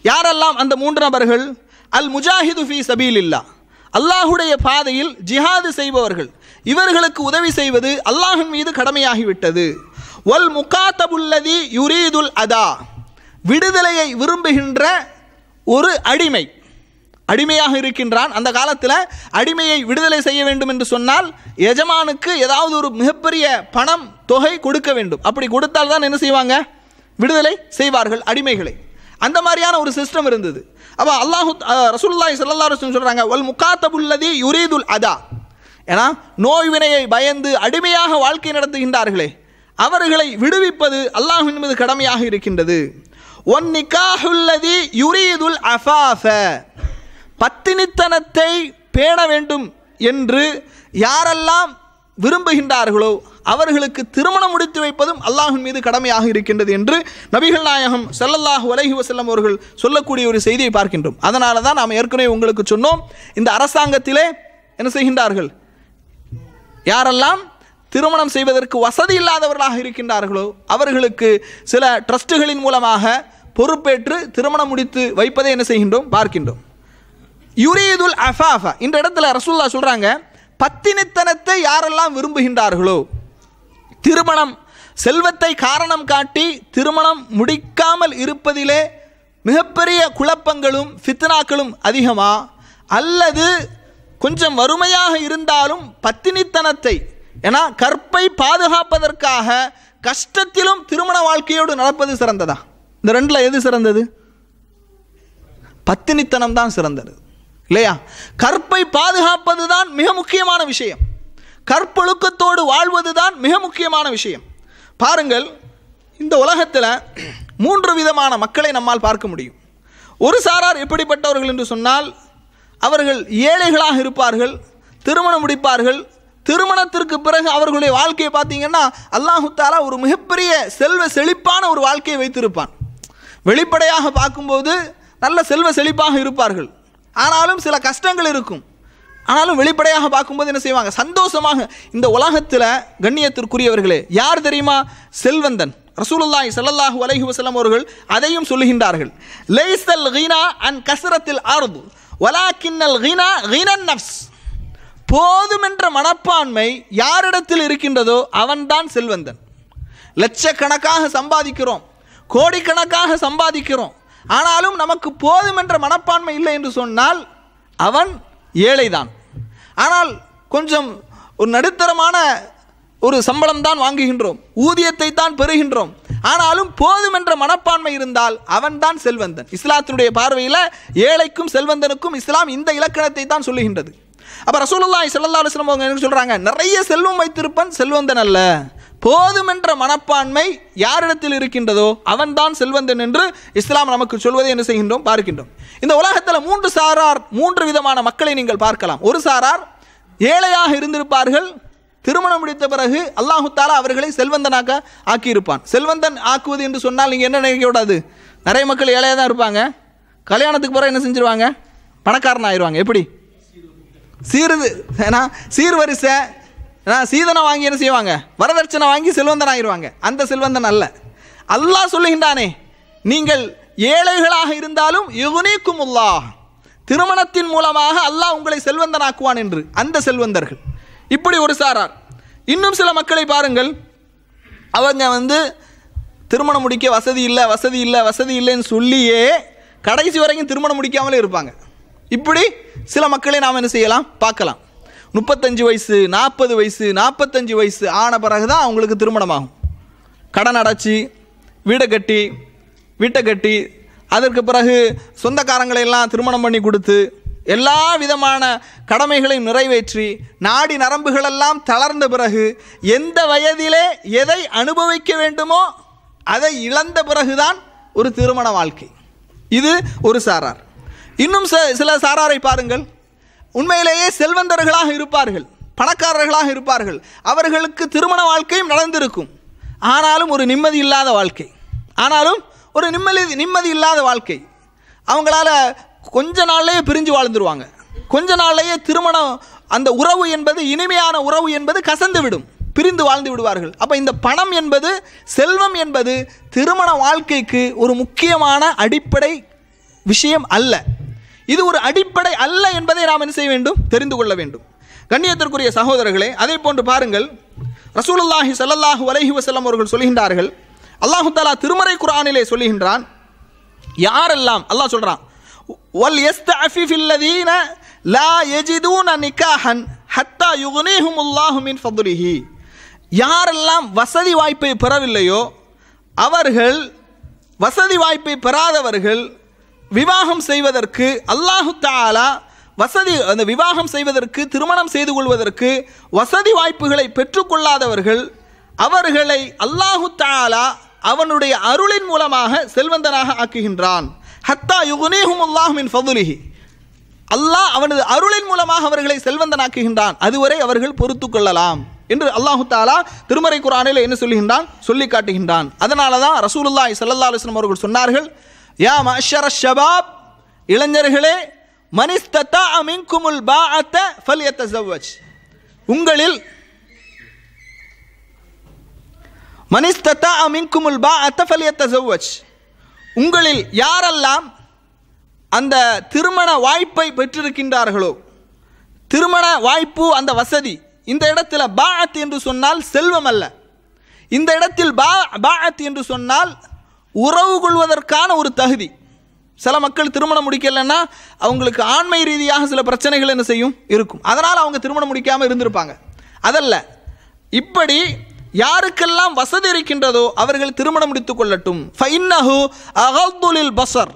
யாரெல்லாம் அந்த 3 நபர்கள்? அல் முஜாஹிது ஃபீ சபீலில்லாஹ், அல்லாஹுடைய பாதையில் ஜிஹாது செய்பவர்கள், இவர்களுக்கு உதவி செய்வது அல்லாஹ்வின் மீது கடமையாகிவிட்டது. வல் முகாத்தபுல்லதி யுரீதுல் அதா, விடுதலையை விரும்புகின்ற ஒரு அடிமையாக இருக்கின்றான். அந்த காலத்தில் அடிமையை விடுதலை செய்ய வேண்டும் என்று சொன்னால் எஜமானுக்கு ஏதாவது ஒரு மிகப்பெரிய பணம் தொகை கொடுக்க வேண்டும். அப்படி கொடுத்தால் தான் என்ன செய்வாங்க, விடுதலை செய்வார்கள் அடிமைகளை. அந்த மாதிரியான ஒரு சிஸ்டம் இருந்தது. அப்போ ரசூலுல்லாஹி ஸல்லல்லாஹு அலைஹி வஸல்லம் சொல்கிறாங்க, வல் முகாத்தபுல்லதி யுரீதுல் அதா, ஏன்னா நோய் வினையை பயந்து அடிமையாக வாழ்க்கை நடத்துகின்றார்களே, அவர்களை விடுவிப்பது அல்லாஹ்வின் மீது கடமையாக இருக்கின்றது. ஒன் நிகாஹுல்லதி யுரீதுல் அஃபாஃப, பத்தினித்தனத்தை பேண வேண்டும் என்று யாரெல்லாம் விரும்புகின்றார்களோ அவர்களுக்கு திருமணம் முடித்து வைப்பதும் அல்லாஹ்வின் மீது கடமையாக இருக்கின்றது என்று நபிகள் நாயகம் ஸல்லல்லாஹு அலைஹி வஸல்லம் அவர்கள் சொல்லக்கூடிய ஒரு செய்தியை பார்க்கின்றோம். அதனால தான் நாம் ஏற்கனவே உங்களுக்கு சொன்னோம், இந்த அரசாங்கத்திலே என்ன செய்கின்றார்கள், யாரெல்லாம் திருமணம் செய்வதற்கு வசதி இல்லாதவர்களாக இருக்கின்றார்களோ அவர்களுக்கு சில ட்ரஸ்ட்டுகளின் மூலமாக பொறுப்பேற்று திருமணம் முடித்து வைப்பதை என்ன செய்கின்றோம், பார்க்கின்றோம். யுரீதுல் அஃபாஃபா, இந்த இடத்துல ரசூலுல்லாஹ் சொல்கிறாங்க, பத்தினித்தனத்தை யாரெல்லாம் விரும்புகின்றார்களோ, திருமணம் செல்வத்தை காரணம் காட்டி திருமணம் முடிக்காமல் இருப்பதிலே மிகப்பெரிய குழப்பங்களும் ஃபித்னாக்களும் அதிகமா, அல்லது கொஞ்சம் வறுமையாக இருந்தாலும் பத்தினித்தனத்தை, ஏன்னா கற்பை பாதுகாப்பதற்காக கஷ்டத்திலும் திருமண வாழ்க்கையோடு நடப்பது சிறந்ததா? இந்த ரெண்டுல எது சிறந்தது? பத்தினித்தனம் தான் சிறந்தது இல்லையா? கற்பை பாதுகாப்பது தான் மிக முக்கியமான விஷயம். கற்பொழுக்கத்தோடு வாழ்வது தான் மிக முக்கியமான விஷயம். பாருங்கள், இந்த உலகத்தில் 3 விதமான மக்களை நம்மால் பார்க்க முடியும். ஒரு சாரார் எப்படிப்பட்டவர்கள் என்று சொன்னால், அவர்கள் ஏழைகளாக இருப்பார்கள், திருமணம் முடிப்பார்கள். திருமணத்திற்கு பிறகு அவர்களுடைய வாழ்க்கையை பார்த்தீங்கன்னா அல்லாஹு தஆலா ஒரு மிகப்பெரிய செல்வ செழிப்பான ஒரு வாழ்க்கையை வைத்திருப்பான். வெளிப்படையாக பார்க்கும்போது நல்ல செல்வ செழிப்பாக இருப்பார்கள், ஆனாலும் சில கஷ்டங்கள் இருக்கும். ஆனாலும் வெளிப்படையாக பார்க்கும்போது என்ன செய்வாங்க? சந்தோஷமாக. இந்த உலகத்தில் கண்ணியத்திற்குரியவர்களே, யார் தெரியுமா செல்வந்தன்? ரசூலுல்லாஹி ஸல்லல்லாஹு அலைஹி வஸல்லம் அவர்கள் அதையும் சொல்லுகின்றார்கள். லைஸல் கினா அன் கஸ்ரத்தில் அர்து வலாக்கின்னல் கினா கினன் நஃப்ஸ். போதுமென்ற மனப்பான்மை யாரிடத்தில் இருக்கின்றதோ அவன்தான் செல்வந்தன். லட்சக்கணக்காக சம்பாதிக்கிறோம், கோடிக்கணக்காக சம்பாதிக்கிறோம், ஆனாலும் நமக்கு போதுமென்ற மனப்பான்மை இல்லை என்று சொன்னால் அவன் ஏழைதான். ஆனால் கொஞ்சம் ஒரு நடுத்தரமான ஒரு சம்பளம் தான் வாங்குகின்றோம், ஊதியத்தை தான் பெறுகின்றோம், ஆனாலும் போதுமென்ற மனப்பான்மை இருந்தால் அவன்தான் செல்வந்தன். இஸ்லாத்தினுடைய பார்வையில் ஏழைக்கும் செல்வந்தனுக்கும் இஸ்லாம் இந்த இலக்கணத்தை தான் சொல்லுகின்றது. அப்போ ரசூலுல்லாஹி ஸல்லல்லாஹு அலைஹி வஸல்லம் அவங்க என்ன சொல்கிறாங்க? நிறைய செல்வம் வைத்திருப்பன் செல்வந்தன் அல்ல, போதுமென்ற மனப்பான்மை யாரிடத்தில் இருக்கின்றதோ அவன்தான் செல்வந்தன் என்று இஸ்லாம் நமக்கு சொல்வதை என்ன செய்கின்றோம்? பார்க்கின்றோம். இந்த உலகத்தில் 3 சாரார், 3 விதமான மக்களை நீங்கள் பார்க்கலாம். ஒரு சாரார் ஏழையாக இருந்திருப்பார்கள், திருமணம் முடித்த பிறகு அல்லாஹு தஆலா அவர்களை செல்வந்தனாக ஆக்கியிருப்பான். செல்வந்தன் ஆக்குவது என்று சொன்னால் நீங்கள் என்ன நினைக்க கூடாது, நிறைய மக்கள் ஏழையாக தான் இருப்பாங்க, கல்யாணத்துக்கு பிறகு என்ன செஞ்சிருவாங்க? பணக்காரன் ஆயிடுவாங்க. எப்படி? சீர்வரிசை சீதனம் வாங்கி என்ன செய்வாங்க? வரதட்சணை வாங்கி செல்வந்தன் ஆயிடுவாங்க. அந்த செல்வந்தன் அல்ல. அல்லாஹ் சொல்லுகின்றானே, நீங்கள் ஏழைகளாக இருந்தாலும் யுக்னீக்குமுல்லாஹ், திருமணத்தின் மூலமாக அல்லாஹ் உங்களை செல்வந்தனாக்குவான் என்று. அந்த செல்வந்தர்கள் இப்படி ஒரு சாரார். இன்னும் சில மக்களை பாருங்கள், அவங்க திருமணம் முடிக்க வசதி இல்லைன்னு சொல்லியே கடைசி வரைக்கும் திருமணம் முடிக்காமலே இருப்பாங்க. இப்படி சில மக்களை நாம் என்ன செய்யலாம்? பார்க்கலாம். 35 வயசு, 40 வயசு, 45 வயசு ஆன பிறகு தான் அவங்களுக்கு திருமணமாகும். கடன் அடைச்சி வீட்டை கட்டி அதற்கு பிறகு சொந்தக்காரங்களையெல்லாம் திருமணம் பண்ணி கொடுத்து எல்லா விதமான கடமைகளையும் நிறைவேற்றி நாடி நரம்புகளெல்லாம் தளர்ந்த பிறகு எந்த வயதிலே எதை அனுபவிக்க வேண்டுமோ அதை இழந்த பிறகுதான் ஒரு திருமண வாழ்க்கை. இது ஒரு சாரார். இன்னும் சில சாராரை பாருங்கள், உண்மையிலேயே செல்வந்தர்களாக இருப்பார்கள், பணக்காரர்களாக இருப்பார்கள், அவர்களுக்கு திருமண வாழ்க்கையும் நடந்திருக்கும், ஆனாலும் ஒரு நிம்மதி இல்லாத வாழ்க்கை. அவங்களால கொஞ்ச நாள்லேயே பிரிஞ்சு வாழ்ந்துருவாங்க. கொஞ்ச நாள்லேயே திருமணம், அந்த உறவு என்பது, இனிமையான உறவு என்பது கசந்து விடும், பிரிந்து வாழ்ந்து விடுவார்கள். அப்போ இந்த பணம் என்பது, செல்வம் என்பது திருமண வாழ்க்கைக்கு ஒரு முக்கியமான அடிப்படை விஷயம் அல்ல. இது ஒரு அடிப்படை அல்ல என்பதை நாம் என்ன செய்ய வேண்டும்? தெரிந்து கொள்ள வேண்டும். கண்ணியத்திற்குரிய சகோதரர்களே, அதே போன்று பாருங்கள், ரசூலுல்லாஹி ஸல்லல்லாஹு அலைஹி வஸல்லம் அவர்கள் சொல்கின்றார்கள், அல்லாஹு தஆலா திருமறை குர்ஆனிலே சொல்லுகின்றான், யாரெல்லாம் அல்லாஹ் சொல்றான், வல் யஸ்தஅஃபிஃபில் லதீன லா யஜிதூன நிகாஹன் ஹத்தா யுக்னீஹுமுல்லாஹு மின் ஃபத்லிஹி. யாரெல்லாம் வசதி வாய்ப்பை பெறவில்லையோ அவர்கள், வசதி வாய்ப்பை பெறாதவர்கள் விவாகம் செய்வதற்கு அல்லாஹு தஆலா அந்த விவாகம் செய்வதற்கு, திருமணம் செய்து கொள்வதற்கு வசதி வாய்ப்புகளை பெற்றுக்கொள்ளாதவர்கள், அவர்களை அல்லாஹு தஆலா அவனுடைய அருளின் மூலமாக செல்வந்தனாக ஆக்குகின்றான். ஹத்தா யுக்னீஹுமுல்லாஹு மின் ஃபத்லிஹி, அல்லாஹ் அவனது அருளின் மூலமாக அவர்களை செல்வந்தனாக்குகின்றான், அதுவரை அவர்கள் பொறுத்து கொள்ளலாம் என்று அல்லாஹு தஆலா திருமறை குர்ஆனில் என்ன சொல்லுகின்றான்? சொல்லி காட்டுகின்றான். அதனால தான் ரசூலுல்லாஹி ஸல்லல்லாஹு அலைஹி வஸல்லம் அவர்கள் சொன்னார்கள், யா மஅஷரஷ் ஷபாப், இளைஞர்களே, மனிஸ்ததா மின்குமுல் பாஅத ஃபல்யதஸவ்வஜ், உங்களில் மனிஸ்ததா மின்குமுல் பாஅத ஃபல்யதஸவ்வஜ், உங்களில் யாரெல்லாம் அந்த திருமண வாய்ப்பை பெற்றிருக்கின்றார்களோ, திருமண வாய்ப்பு, அந்த வசதி. இந்த இடத்துல பாஅத் என்று சொன்னால் செல்வம் அல்ல. இந்த இடத்தில் பாஅத் என்று சொன்னால் உறவு கொள்வதற்கான ஒரு தகுதி. சில மக்கள் திருமணம் முடிக்கலைன்னா அவங்களுக்கு ஆண்மை ரீதியாக சில பிரச்சனைகள் என்ன செய்யும் இருக்கும். அதனால் அவங்க திருமணம் முடிக்காமல் இருந்திருப்பாங்க. அதல்ல, இப்படி யாருக்கெல்லாம் வசதி இருக்கின்றதோ அவர்கள் திருமணம் முடித்துக் கொள்ளட்டும். ஃபஇன்னஹு அகது லில் பஸர்,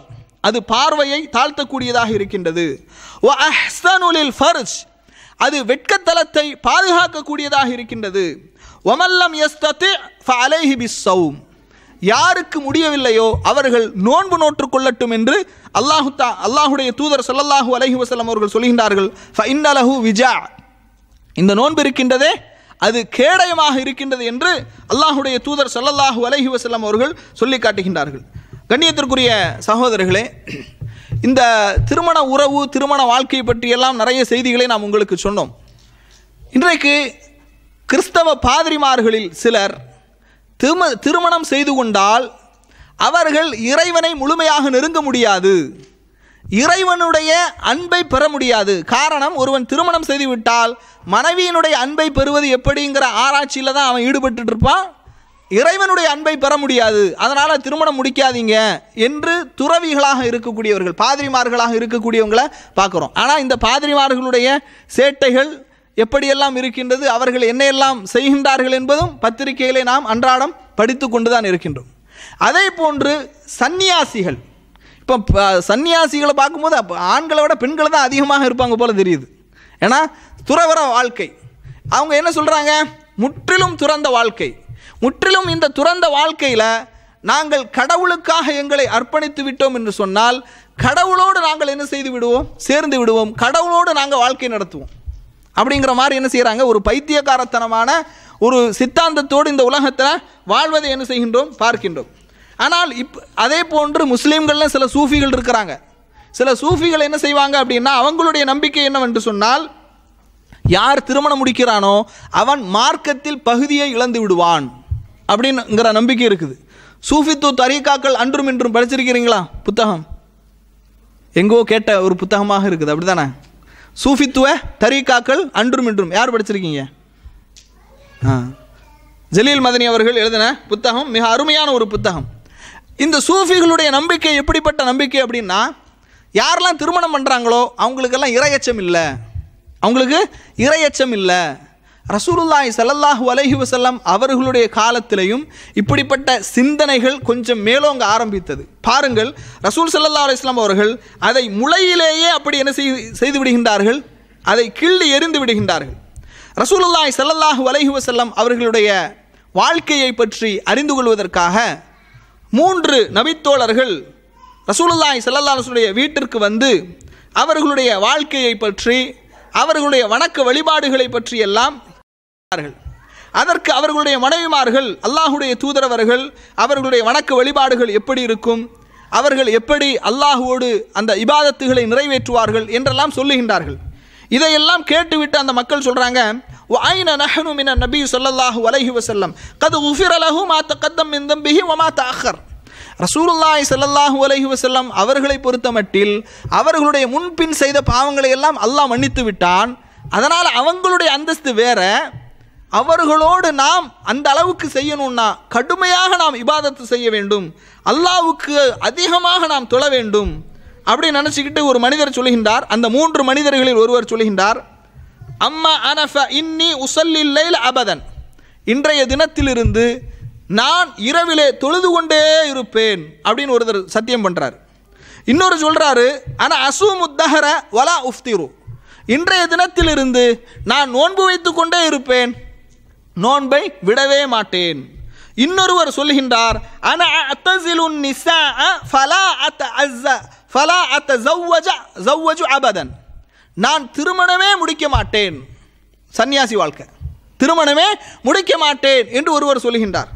அது பார்வையை தாழ்த்தக்கூடியதாக இருக்கின்றது. வ அஹ்ஸனு லில் ஃபர்ஜ், அது வெட்கத்தலத்தை பாதுகாக்கக்கூடியதாக இருக்கின்றது. வமல்லம் யஸ்ததி ஃபஅலைஹி பிஸ்ஸௌம், யாருக்கு முடியவில்லையோ அவர்கள் நோன்பு நோற்றுக் கொள்ளட்டும் என்று அல்லாஹுடைய தூதர் ஸல்லல்லாஹு அலைஹி வஸல்லம் அவர்கள் சொல்கின்றார்கள். ஃபஇன்ன லஹு விஜா, இந்த நோன்பு இருக்கின்றதே அது கேடயமாக இருக்கின்றது என்று அல்லாஹுடைய தூதர் ஸல்லல்லாஹு அலைஹி வஸல்லம் அவர்கள் சொல்லி காட்டுகின்றார்கள். கண்ணியத்திற்குரிய சகோதரர்களே, இந்த திருமண உறவு, திருமண வாழ்க்கை பற்றியெல்லாம் நிறைய செய்திகளை நாம் உங்களுக்கு சொன்னோம். இன்றைக்கு கிறிஸ்தவ பாதிரிமார்களில் சிலர் திருமணம் செய்து கொண்டால் அவர்கள் இறைவனை முழுமையாக நெருங்க முடியாது, இறைவனுடைய அன்பை பெற முடியாது. காரணம், ஒருவன் திருமணம் செய்துவிட்டால் மனைவியினுடைய அன்பை பெறுவது எப்படிங்கிற ஆராய்ச்சியில் தான் அவன் ஈடுபட்டு இருப்பான். இறைவனுடைய அன்பை பெற முடியாது, அதனால் திருமணம் முடிக்காதீங்க என்று துறவிகளாக இருக்கக்கூடியவர்கள், பாதிரிமார்களாக இருக்கக்கூடியவங்களை பார்க்குறோம். ஆனால் இந்த பாதிரிமார்களுடைய சேட்டைகள் எப்படியெல்லாம் இருக்கின்றது, அவர்கள் என்னையெல்லாம் செய்கின்றார்கள் என்பதும் பத்திரிகைகளை நாம் அன்றாடம் படித்து கொண்டு தான் இருக்கின்றோம். அதே போன்று சன்னியாசிகள், இப்போ சன்னியாசிகளை பார்க்கும்போது ஆண்களை விட பெண்கள் தான் அதிகமாக இருப்பாங்க போல தெரியுது. ஏன்னா துறவற வாழ்க்கை, அவங்க என்ன சொல்கிறாங்க, முற்றிலும் துறந்த வாழ்க்கை. முற்றிலும் இந்த துறந்த வாழ்க்கையில் நாங்கள் கடவுளுக்காக எங்களை அர்ப்பணித்து விட்டோம் என்று சொன்னால் கடவுளோடு நாங்கள் என்ன செய்து விடுவோம், சேர்ந்து விடுவோம், கடவுளோடு நாங்கள் வாழ்க்கை நடத்துவோம் அப்படிங்கிற மாதிரி என்ன செய்கிறாங்க, ஒரு பைத்தியக்காரத்தனமான ஒரு சித்தாந்தத்தோடு இந்த உலகத்தில் வாழ்வதை என்ன செய்கின்றோம், பார்க்கின்றோம். ஆனால் அதே போன்று முஸ்லீம்களில் சில சூஃபிகள் இருக்கிறாங்க. சில சூஃபிகள் என்ன செய்வாங்க அப்படின்னா, அவங்களுடைய நம்பிக்கை என்னவென்று சொன்னால், யார் திருமணம் முடிக்கிறானோ அவன் மார்க்கத்தில் பகுதியை இழந்து விடுவான் அப்படிங்கிற நம்பிக்கை இருக்குது. சூஃபித்து தரீகாக்கள் அன்றும் இன்றும் படிச்சிருக்கிறீங்களா? புத்தகம் எங்கோ கேட்ட ஒரு புத்தகமாக இருக்குது, அப்படி தானே? சூஃபித்துவ தரீகாக்கள் அன்றும் இன்றும் யார் படிச்சிருக்கீங்க? ஜலீல் மதனி அவர்கள் எழுதின புத்தகம், மிக அருமையான ஒரு புத்தகம். இந்த சூஃபிகளுடைய நம்பிக்கை எப்படிப்பட்ட நம்பிக்கை அப்படின்னா, யாரெல்லாம் திருமணம் பண்ணுறாங்களோ அவங்களுக்கெல்லாம் இறையச்சம் இல்லை, அவங்களுக்கு இறையச்சம் இல்லை. ரசூலுல்லாஹி ஸல்லல்லாஹு அலைஹி வஸல்லம் அவர்களுடைய காலத்திலையும் இப்படிப்பட்ட சிந்தனைகள் கொஞ்சம் மேலோங்க ஆரம்பித்தது. பாருங்கள், ரசூல் ஸல்லல்லாஹு அலைஹி வஸல்லம் அவர்கள் அதை முளையிலேயே அப்படி என்ன செய்து விடுகின்றார்கள், அதை கிள்ளி எறிந்து விடுகின்றார்கள். ரசூலுல்லாஹி ஸல்லல்லாஹு அலைஹி வஸல்லம் அவர்களுடைய வாழ்க்கையை பற்றி அறிந்து கொள்வதற்காக 3 நபித்தோழர்கள் ரசூலுல்லாஹி ஸல்லல்லாஹு அலைஹி வஸல்லம் வீட்டிற்கு வந்து அவர்களுடைய வாழ்க்கையை பற்றி, அவர்களுடைய வணக்க வழிபாடுகளை பற்றி எல்லாம் அதற்கு அவர்களுடைய மனைவிமார்கள், அல்லாஹுடைய தூதரவர்கள், அவர்களுடைய வணக்க வழிபாடுகள் எப்படி இருக்கும், அவர்கள் எப்படி அல்லாஹுவோடு அந்த இபாதத்துகளை நிறைவேற்றுவார்கள் என்றெல்லாம் சொல்லுகின்றார்கள். இதையெல்லாம் கேட்டுவிட்டு அந்த மக்கள் சொல்றாங்க, வஐன நஹ்னு மின நபி ஸல்லல்லாஹு அலைஹி வஸல்லம் கத் குஃபிர லஹு மா தகத்தம் மின் தம்பிஹி வ மா தஅக்கர். ரசூலுல்லாஹி ஸல்லல்லாஹு அலைஹி வஸல்லம் அவர்களை பொறுத்தமட்டில் அவர்களுடைய முன்பின் செய்த பாவங்களை எல்லாம் அல்லாஹ் மன்னித்து விட்டான். அதனால் அவங்களுடைய அந்தஸ்து வேற, அவர்களோடு நாம் அந்த அளவுக்கு செய்யணும்னா கடுமையாக நாம் இபாதத்து செய்ய வேண்டும், அல்லாஹ்வுக்கு அதிகமாக நாம் தொழ வேண்டும் அப்படி நினச்சிக்கிட்டு ஒரு மனிதர் சொல்கின்றார். அந்த 3 மனிதர்களில் ஒருவர் சொல்கின்றார், அம்மா அனஃப இன்னி உஸல்லில் லைல் அபதன், இன்றைய தினத்திலிருந்து நான் இரவிலே தொழுது கொண்டே இருப்பேன் அப்படின்னு ஒருத்தர் சத்தியம் பண்ணுறார். இன்னொரு சொல்கிறாரு, ஆனால் அசூமுத்தஹர வலா உஃப்திரு, இன்றைய தினத்திலிருந்து நான் நோன்பு வைத்து கொண்டே இருப்பேன், நோன்பை விடவே மாட்டேன். இன்னொருவர் சொல்கின்றார், அன அத்தஸிலுன் நிஸாஅ ஃபலா அத்தஸவ்வஜு அபதன், நான் திருமணமே முடிக்க மாட்டேன், சன்னியாசி வாழ்க்கை, திருமணமே முடிக்க மாட்டேன் என்று ஒருவர் சொல்கின்றார்.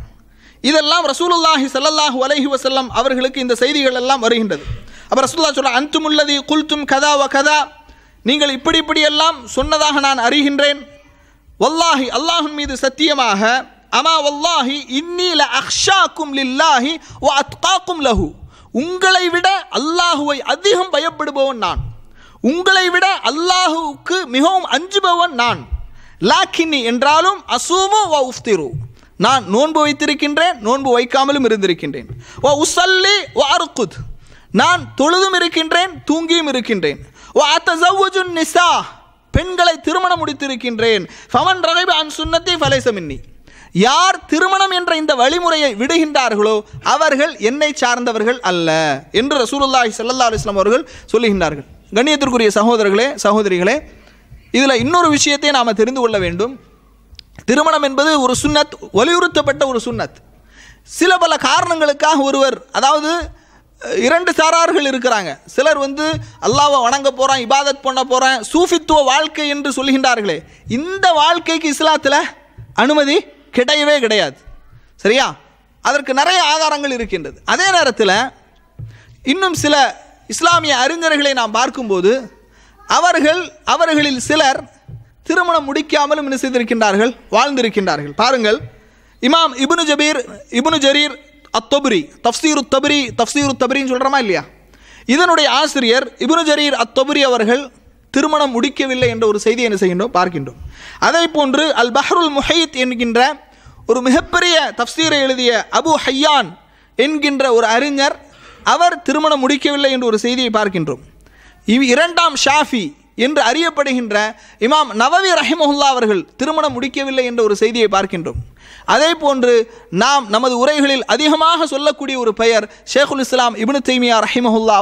இதெல்லாம் ரசூலுல்லாஹி ஸல்லல்லாஹு அலைஹி வஸல்லம் அவர்களுக்கு இந்த செய்திகள் எல்லாம் வருகின்றது. அப்போ ரசூலுல்லாஹ் சொல்றாங்க, அன்துமுல்லதி குல்தும் கதா வ கதா, நீங்கள் இப்படி எல்லாம் சொன்னதாக நான் அறிகின்றேன். வல்லாஹி, அல்லாஹ்வின் மீது சத்தியமாக, அமா வல்லாஹி இன்னி ல அக்ஷாக்கும் லில்லாஹி வ அத்காக்கும் லஹு, உங்களை விட அல்லாஹுவை அதிகம் பயப்படுபவன் நான், உங்களை விட அல்லாஹுவுக்கு மிகவும் அஞ்சுபவன் நான். லாக்கின்னி என்றாலும் அசூமு வ உஃப்திரு, நான் நோன்பு வைத்திருக்கின்றேன், நோன்பு வைக்காமலும் இருந்திருக்கின்றேன். வ உஸல்லி வ அர்குத், நான் தொழுதும் இருக்கின்றேன், தூங்கியும் இருக்கின்றேன். வ அத்தஸவ்வுஜுன் நிஸா, பெண்களை திருமணம் முடித்திருக்கின்றேன். ஃபமன் ரகிப அன் சுன்னத்தி ஃபலைஸ மின்னி, யார் திருமணம் என்ற இந்த வழிமுறையை விடுகின்றார்களோ அவர்கள் என்னை சார்ந்தவர்கள் அல்ல என்று ரசூலுல்லாஹி ஸல்லல்லாஹு அலைஹி வஸல்லம் அவர்கள் சொல்லுகின்றார்கள். கண்ணியத்திற்குரிய சகோதரர்களே, சகோதரிகளே, இதில் இன்னொரு விஷயத்தை நாம் தெரிந்து கொள்ள வேண்டும். திருமணம் என்பது ஒரு சுன்னத், வலியுறுத்தப்பட்ட ஒரு சுன்னத். சில பல காரணங்களுக்காக ஒருவர், அதாவது இரண்டு சாரார்கள் இருக்கிறாங்க. சிலர் அல்லாஹ்வை வணங்க போகிறான், இபாதத் பண்ண போகிறேன், சூஃபித்துவ வாழ்க்கை என்று சொல்கின்றார்களே, இந்த வாழ்க்கைக்கு இஸ்லாத்தில் அனுமதி கிடையவே கிடையாது. சரியா? அதற்கு நிறைய ஆதாரங்கள் இருக்கின்றது. அதே நேரத்தில் இன்னும் சில இஸ்லாமிய அறிஞர்களை நாம் பார்க்கும்போது அவர்களில் சிலர் திருமணம் முடிக்காமலும் என்ன செய்திருக்கின்றார்கள், வாழ்ந்திருக்கின்றார்கள். பாருங்கள், இமாம் இப்னு ஜரீர் அத்தபுரி, தஃப்சீரு தபரின்னு சொல்கிறோமா இல்லையா, இதனுடைய ஆசிரியர் இப்னு ஜரீர் அத்தபுரி அவர்கள் திருமணம் முடிக்கவில்லை என்ற ஒரு செய்தியை என்ன செய்கின்றோம், பார்க்கின்றோம். அதே போன்று அல் பஹ்ருல் முஹைத் என்கின்ற ஒரு மிகப்பெரிய தஃப்சீரை எழுதிய அபு ஹையான் என்கின்ற ஒரு அறிஞர், அவர் திருமணம் முடிக்கவில்லை என்ற ஒரு செய்தியை பார்க்கின்றோம். இரண்டாம் ஷாஃபி என்று அறியப்படுகின்ற இமாம் நவவி ரஹிமஹுல்லா அவர்கள் திருமணம் முடிக்கவில்லை என்ற ஒரு செய்தியை பார்க்கின்றோம். அதே போன்று நாம் நமது உரைகளில் அதிகமாக சொல்லக்கூடிய ஒரு பெயர் ஷேகுல் இஸ்லாம் இப்னு தைமியா ரஹிமஹுல்லா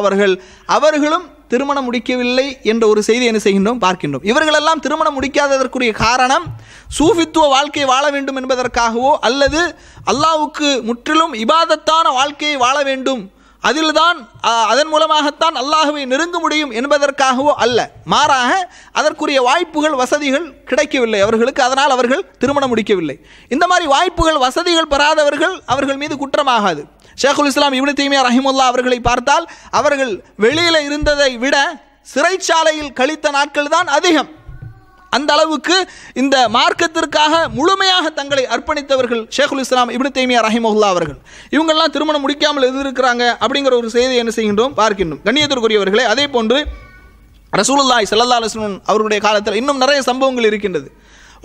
அவர்களும் திருமணம் முடிக்கவில்லை என்ற ஒரு செய்தி என்ன செய்கின்றோம், பார்க்கின்றோம். இவர்களெல்லாம் திருமணம் முடிக்காததற்குரிய காரணம் சூஃபித்துவ வாழ்க்கையை வாழ வேண்டும் என்பதற்காகவோ அல்லது அல்லாஹ்வுக்கு முற்றிலும் இபாதத்தான வாழ்க்கையை வாழ வேண்டும், அதன் மூலமாகத்தான் அல்லாஹ்வை நெருங்க முடியும் என்பதற்காகவோ அல்ல. மாறாக அதற்குரிய வாய்ப்புகள், வசதிகள் கிடைக்கவில்லை அவர்களுக்கு, அதனால் அவர்கள் திருமணம் முடிக்கவில்லை. இந்த மாதிரி வாய்ப்புகள், வசதிகள் பெறாதவர்கள் அவர்கள் மீது குற்றமாகாது. ஷேகுல் இஸ்லாம் இப்னு தைமியா ரஹிமஹுல்லா அவர்களை பார்த்தால் அவர்கள் வெளியில் இருந்ததை விட சிறைச்சாலையில் கழித்த நாட்கள் தான் அதிகம். அந்த அளவுக்கு இந்த மார்க்கத்திற்காக முழுமையாக தங்களை அர்ப்பணித்தவர்கள் ஷேகுல் இஸ்லாம் இப்னு தைமியா ரஹிமஹுல்லா அவர்கள். இவங்கெல்லாம் திருமணம் முடிக்காமல் எதிர்க்கிறாங்க அப்படிங்கிற ஒரு செய்தியை என்ன செய்கின்றோம், பார்க்கின்றோம். கண்ணியத்திற்குரியவர்களே, அதே போன்று ரசூலுல்லாஹி ஸல்லல்லாஹு அலைஹி வஸல்லம் அவருடைய காலத்தில் இன்னும் நிறைய சம்பவங்கள் இருக்கின்றது.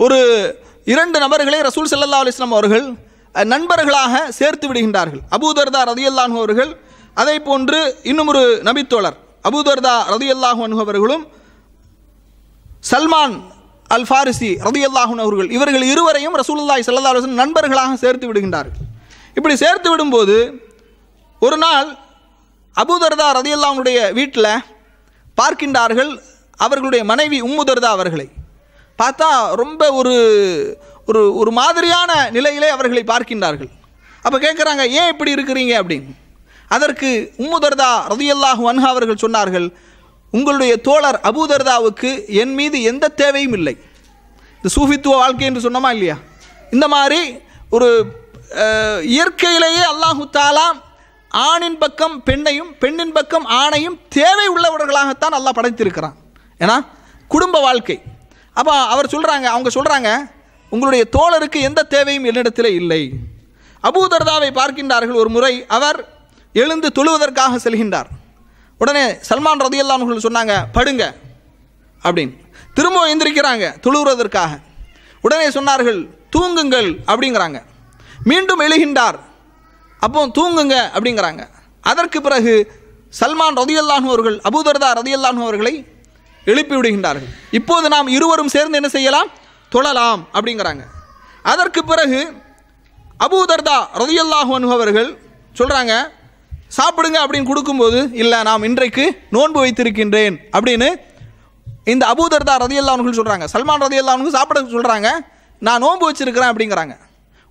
ஒரு 2 நபர்களை ரசூல் ஸல்லல்லாஹு அலைஹி வஸல்லம் அவர்கள் நண்பர்களாக சேர்த்து விடுகின்றார்கள். அபூ தர்தா ரலியல்லாஹு அன்ஹு அவர்கள், அதே போன்று இன்னும் ஒரு நபித்தோழர் அபூ தர்தா ரலியல்லாஹு அன்ஹு அவர்களும் சல்மான் அல் ஃபாரிசி ரலியல்லாஹு அன்ஹு அவர்கள், இவர்கள் இருவரையும் ரசூலுல்லாஹி ஸல்லல்லாஹு அலைஹி வஸல்லம் நண்பர்களாக சேர்த்து விடுகின்றார்கள். இப்படி சேர்த்து விடும்போது ஒரு நாள் அபூ தர்தா ரலியல்லாஹு அன்ஹுடைய வீட்டில் பார்க்கின்றார்கள் அவர்களுடைய மனைவி உம்மு தர்தா அவர்களை. பார்த்தா ரொம்ப ஒரு மாதிரியான நிலையிலே அவர்களை பார்க்கின்றார்கள். அப்போ கேட்குறாங்க, ஏன் இப்படி இருக்கிறீங்க அப்படின்னு. அதற்கு உம்மு தர்தா ரலியல்லாஹு அன்ஹா அவர்கள் சொன்னார்கள், உங்களுடைய தோழர் அபூ தர்தாவுக்கு என் மீது எந்த தேவையும் இல்லை. இந்த சூஃபித்துவ வாழ்க்கை என்று சொன்னோமா இல்லையா, இந்த மாதிரி ஒரு இயற்கையிலேயே அல்லாஹு தஆலா ஆணின் பக்கம் பெண்ணையும் பெண்ணின் பக்கம் ஆணையும் தேவை உள்ளவர்களாகத்தான் அல்லாஹ் படைத்திருக்கிறான். ஏன்னா குடும்ப வாழ்க்கை. அப்போ அவங்க சொல்கிறாங்க உங்களுடைய தோழருக்கு எந்த தேவையும் என்னிடத்தில் இல்லை. அபூ தர்தாவை பார்க்கின்றார்கள். ஒரு முறை அவர் எழுந்து தொழுவதற்காக செல்கின்றார். உடனே சல்மான் ரலியல்லாஹு அன்ஹு சொன்னாங்க, படுங்க அப்படின்னு. திரும்ப எந்திரிக்கிறாங்க தொழுவதற்காக. உடனே சொன்னார்கள், தூங்குங்கள் அப்படிங்கிறாங்க. மீண்டும் எழுகின்றார். அப்போ தூங்குங்க அப்படிங்கிறாங்க. அதற்கு பிறகு சல்மான் ரலியல்லாஹு அன்ஹு அவர்கள் அபூ தர்தா ரலியல்லாஹு அன்ஹு அவர்களை எழுப்பி விடுகின்றார்கள். இப்போது நாம் இருவரும் சேர்ந்து என்ன செய்யலாம், தொழலாம் அப்படிங்கிறாங்க. அதற்கு பிறகு அபூ தர்தா ரலியல்லாஹு அன்ஹு அவர்கள் சொல்கிறாங்க, சாப்பிடுங்க அப்படின்னு கொடுக்கும்போது, இல்லை நாம் இன்றைக்கு நோன்பு வைத்திருக்கின்றேன் அப்படின்னு இந்த அபூ தர்தா ரலியல்லாஹு அன்ஹு சொல்கிறாங்க. சல்மான் ரலியல்லாஹு அன்ஹு சாப்பிட சொல்கிறாங்க, நான் நோன்பு வச்சிருக்கிறேன் அப்படிங்கிறாங்க.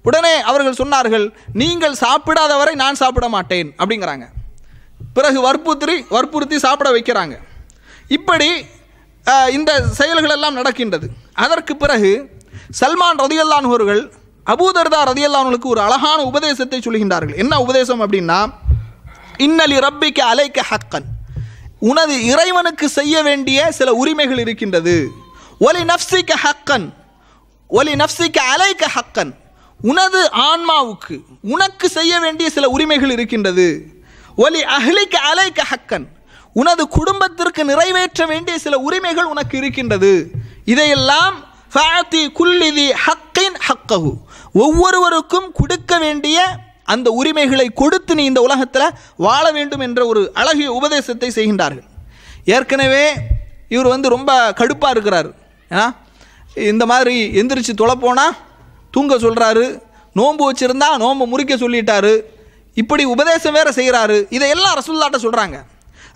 உடனே அவர்கள் சொன்னார்கள், நீங்கள் சாப்பிடாதவரை நான் சாப்பிட மாட்டேன் அப்படிங்கிறாங்க. பிறகு வற்புறுத்தி சாப்பிட வைக்கிறாங்க. இப்படி இந்த செயல்கள் எல்லாம் நடக்கின்றது. அதற்கு பிறகு சல்மான் ரலியல்லாஹு அன்ஹு அவர்கள் அபூ தர்தா ரலியல்லாஹு அன்ஹுவுக்கு ஒரு அழகான உபதேசத்தை சொல்கின்றார்கள். என்ன உபதேசம் அப்படின்னா, இன்னலி ரப்பிக்க அலைக்க ஹக்கன், உனது இறைவனுக்கு செய்ய வேண்டிய சில உரிமைகள் இருக்கின்றது. ஒலி நஃப்ஸிக்க ஹக்கன் ஒலி நஃப்ஸிக்க அலைக்க ஹக்கன், உனது ஆன்மாவுக்கு உனக்கு செய்ய வேண்டிய சில உரிமைகள் இருக்கின்றது. ஒலி அஹ்லிக்க அலைக்க ஹக்கன், உனது குடும்பத்திற்கு நிறைவேற்ற வேண்டிய சில உரிமைகள் உனக்கு இருக்கின்றது. இதையெல்லாம் ஃபஅதி குல்லிதி ஹக்கின் ஹக்கஹு, ஒவ்வொருவருக்கும் கொடுக்க வேண்டிய அந்த உரிமைகளை கொடுத்து நீ இந்த உலகத்தில் வாழ வேண்டும் என்ற ஒரு அழகிய உபதேசத்தை செய்கின்றார்கள். ஏற்கனவே இவர் ரொம்ப கடுப்பாக இருக்கிறார். ஏன்னா இந்த மாதிரி எந்திரிச்சு தொலைப்போனால் தூங்க சொல்கிறாரு, நோன்பு வச்சுருந்தா நோன்பு முறிக்க சொல்லிட்டாரு, இப்படி உபதேசம் வேறு செய்கிறாரு. இதையெல்லாம் ரசூலுல்லாஹ்ட்ட சொல்கிறாங்க.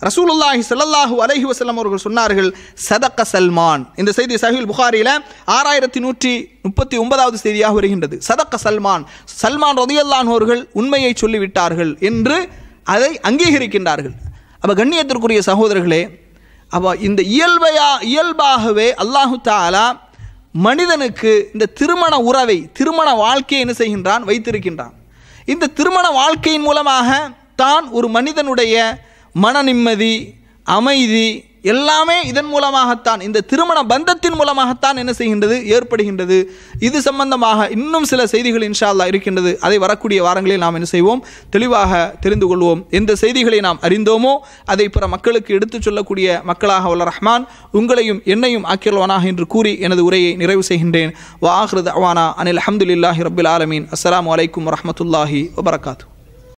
ரசூலுல்லாஹி ஸல்லல்லாஹு அலைஹி வஸல்லம் அவர்கள் சொன்னார்கள், சதக சல்மான். இந்த செய்தி சஹீஹ் புகாரியில் 6139வது செய்தியாக வருகின்றது. சதக சல்மான், சல்மான் ரலியல்லாஹு அன்ஹு அவர்கள் உண்மையை சொல்லிவிட்டார்கள் என்று அதை அங்கீகரிக்கின்றார்கள். அப்போ கண்ணியத்திற்குரிய சகோதரர்களே, அப்போ இந்த இயல்பாகவே அல்லாஹு தஆலா மனிதனுக்கு இந்த திருமண உறவை, திருமண வாழ்க்கையை என்ன செய்கின்றான், வைத்திருக்கின்றான். இந்த திருமண வாழ்க்கையின் மூலமாக தான் ஒரு மனிதனுடைய மன நிம்மதி, அமைதி எல்லாமே இதன் மூலமாகத்தான், இந்த திருமண பந்தத்தின் மூலமாகத்தான் என்ன செய்கின்றது, ஏற்படுகின்றது. இது சம்பந்தமாக இன்னும் சில செய்திகள் இன்ஷா அல்லாஹ் இருக்கின்றது. அதை வரக்கூடிய வாரங்களில் நாம் என்ன செய்வோம், தெளிவாக தெரிந்து கொள்வோம். எந்த செய்திகளை நாம் அறிந்தோமோ அதை பிற மக்களுக்கு எடுத்துச் சொல்லக்கூடிய மக்களாக வல்ல ரஹ்மான் உங்களையும் என்னையும் ஆக்கியல்வானாக என்று கூறி எனது உரையை நிறைவு செய்கின்றேன். வ ஆகிரு தஅவானா அனில் ஹம்துலில்லாஹி ரப்பில் ஆலமீன். அஸ்ஸலாமு அலைக்கும் வரஹ்மத்துல்லாஹி வபரகாத்துஹு.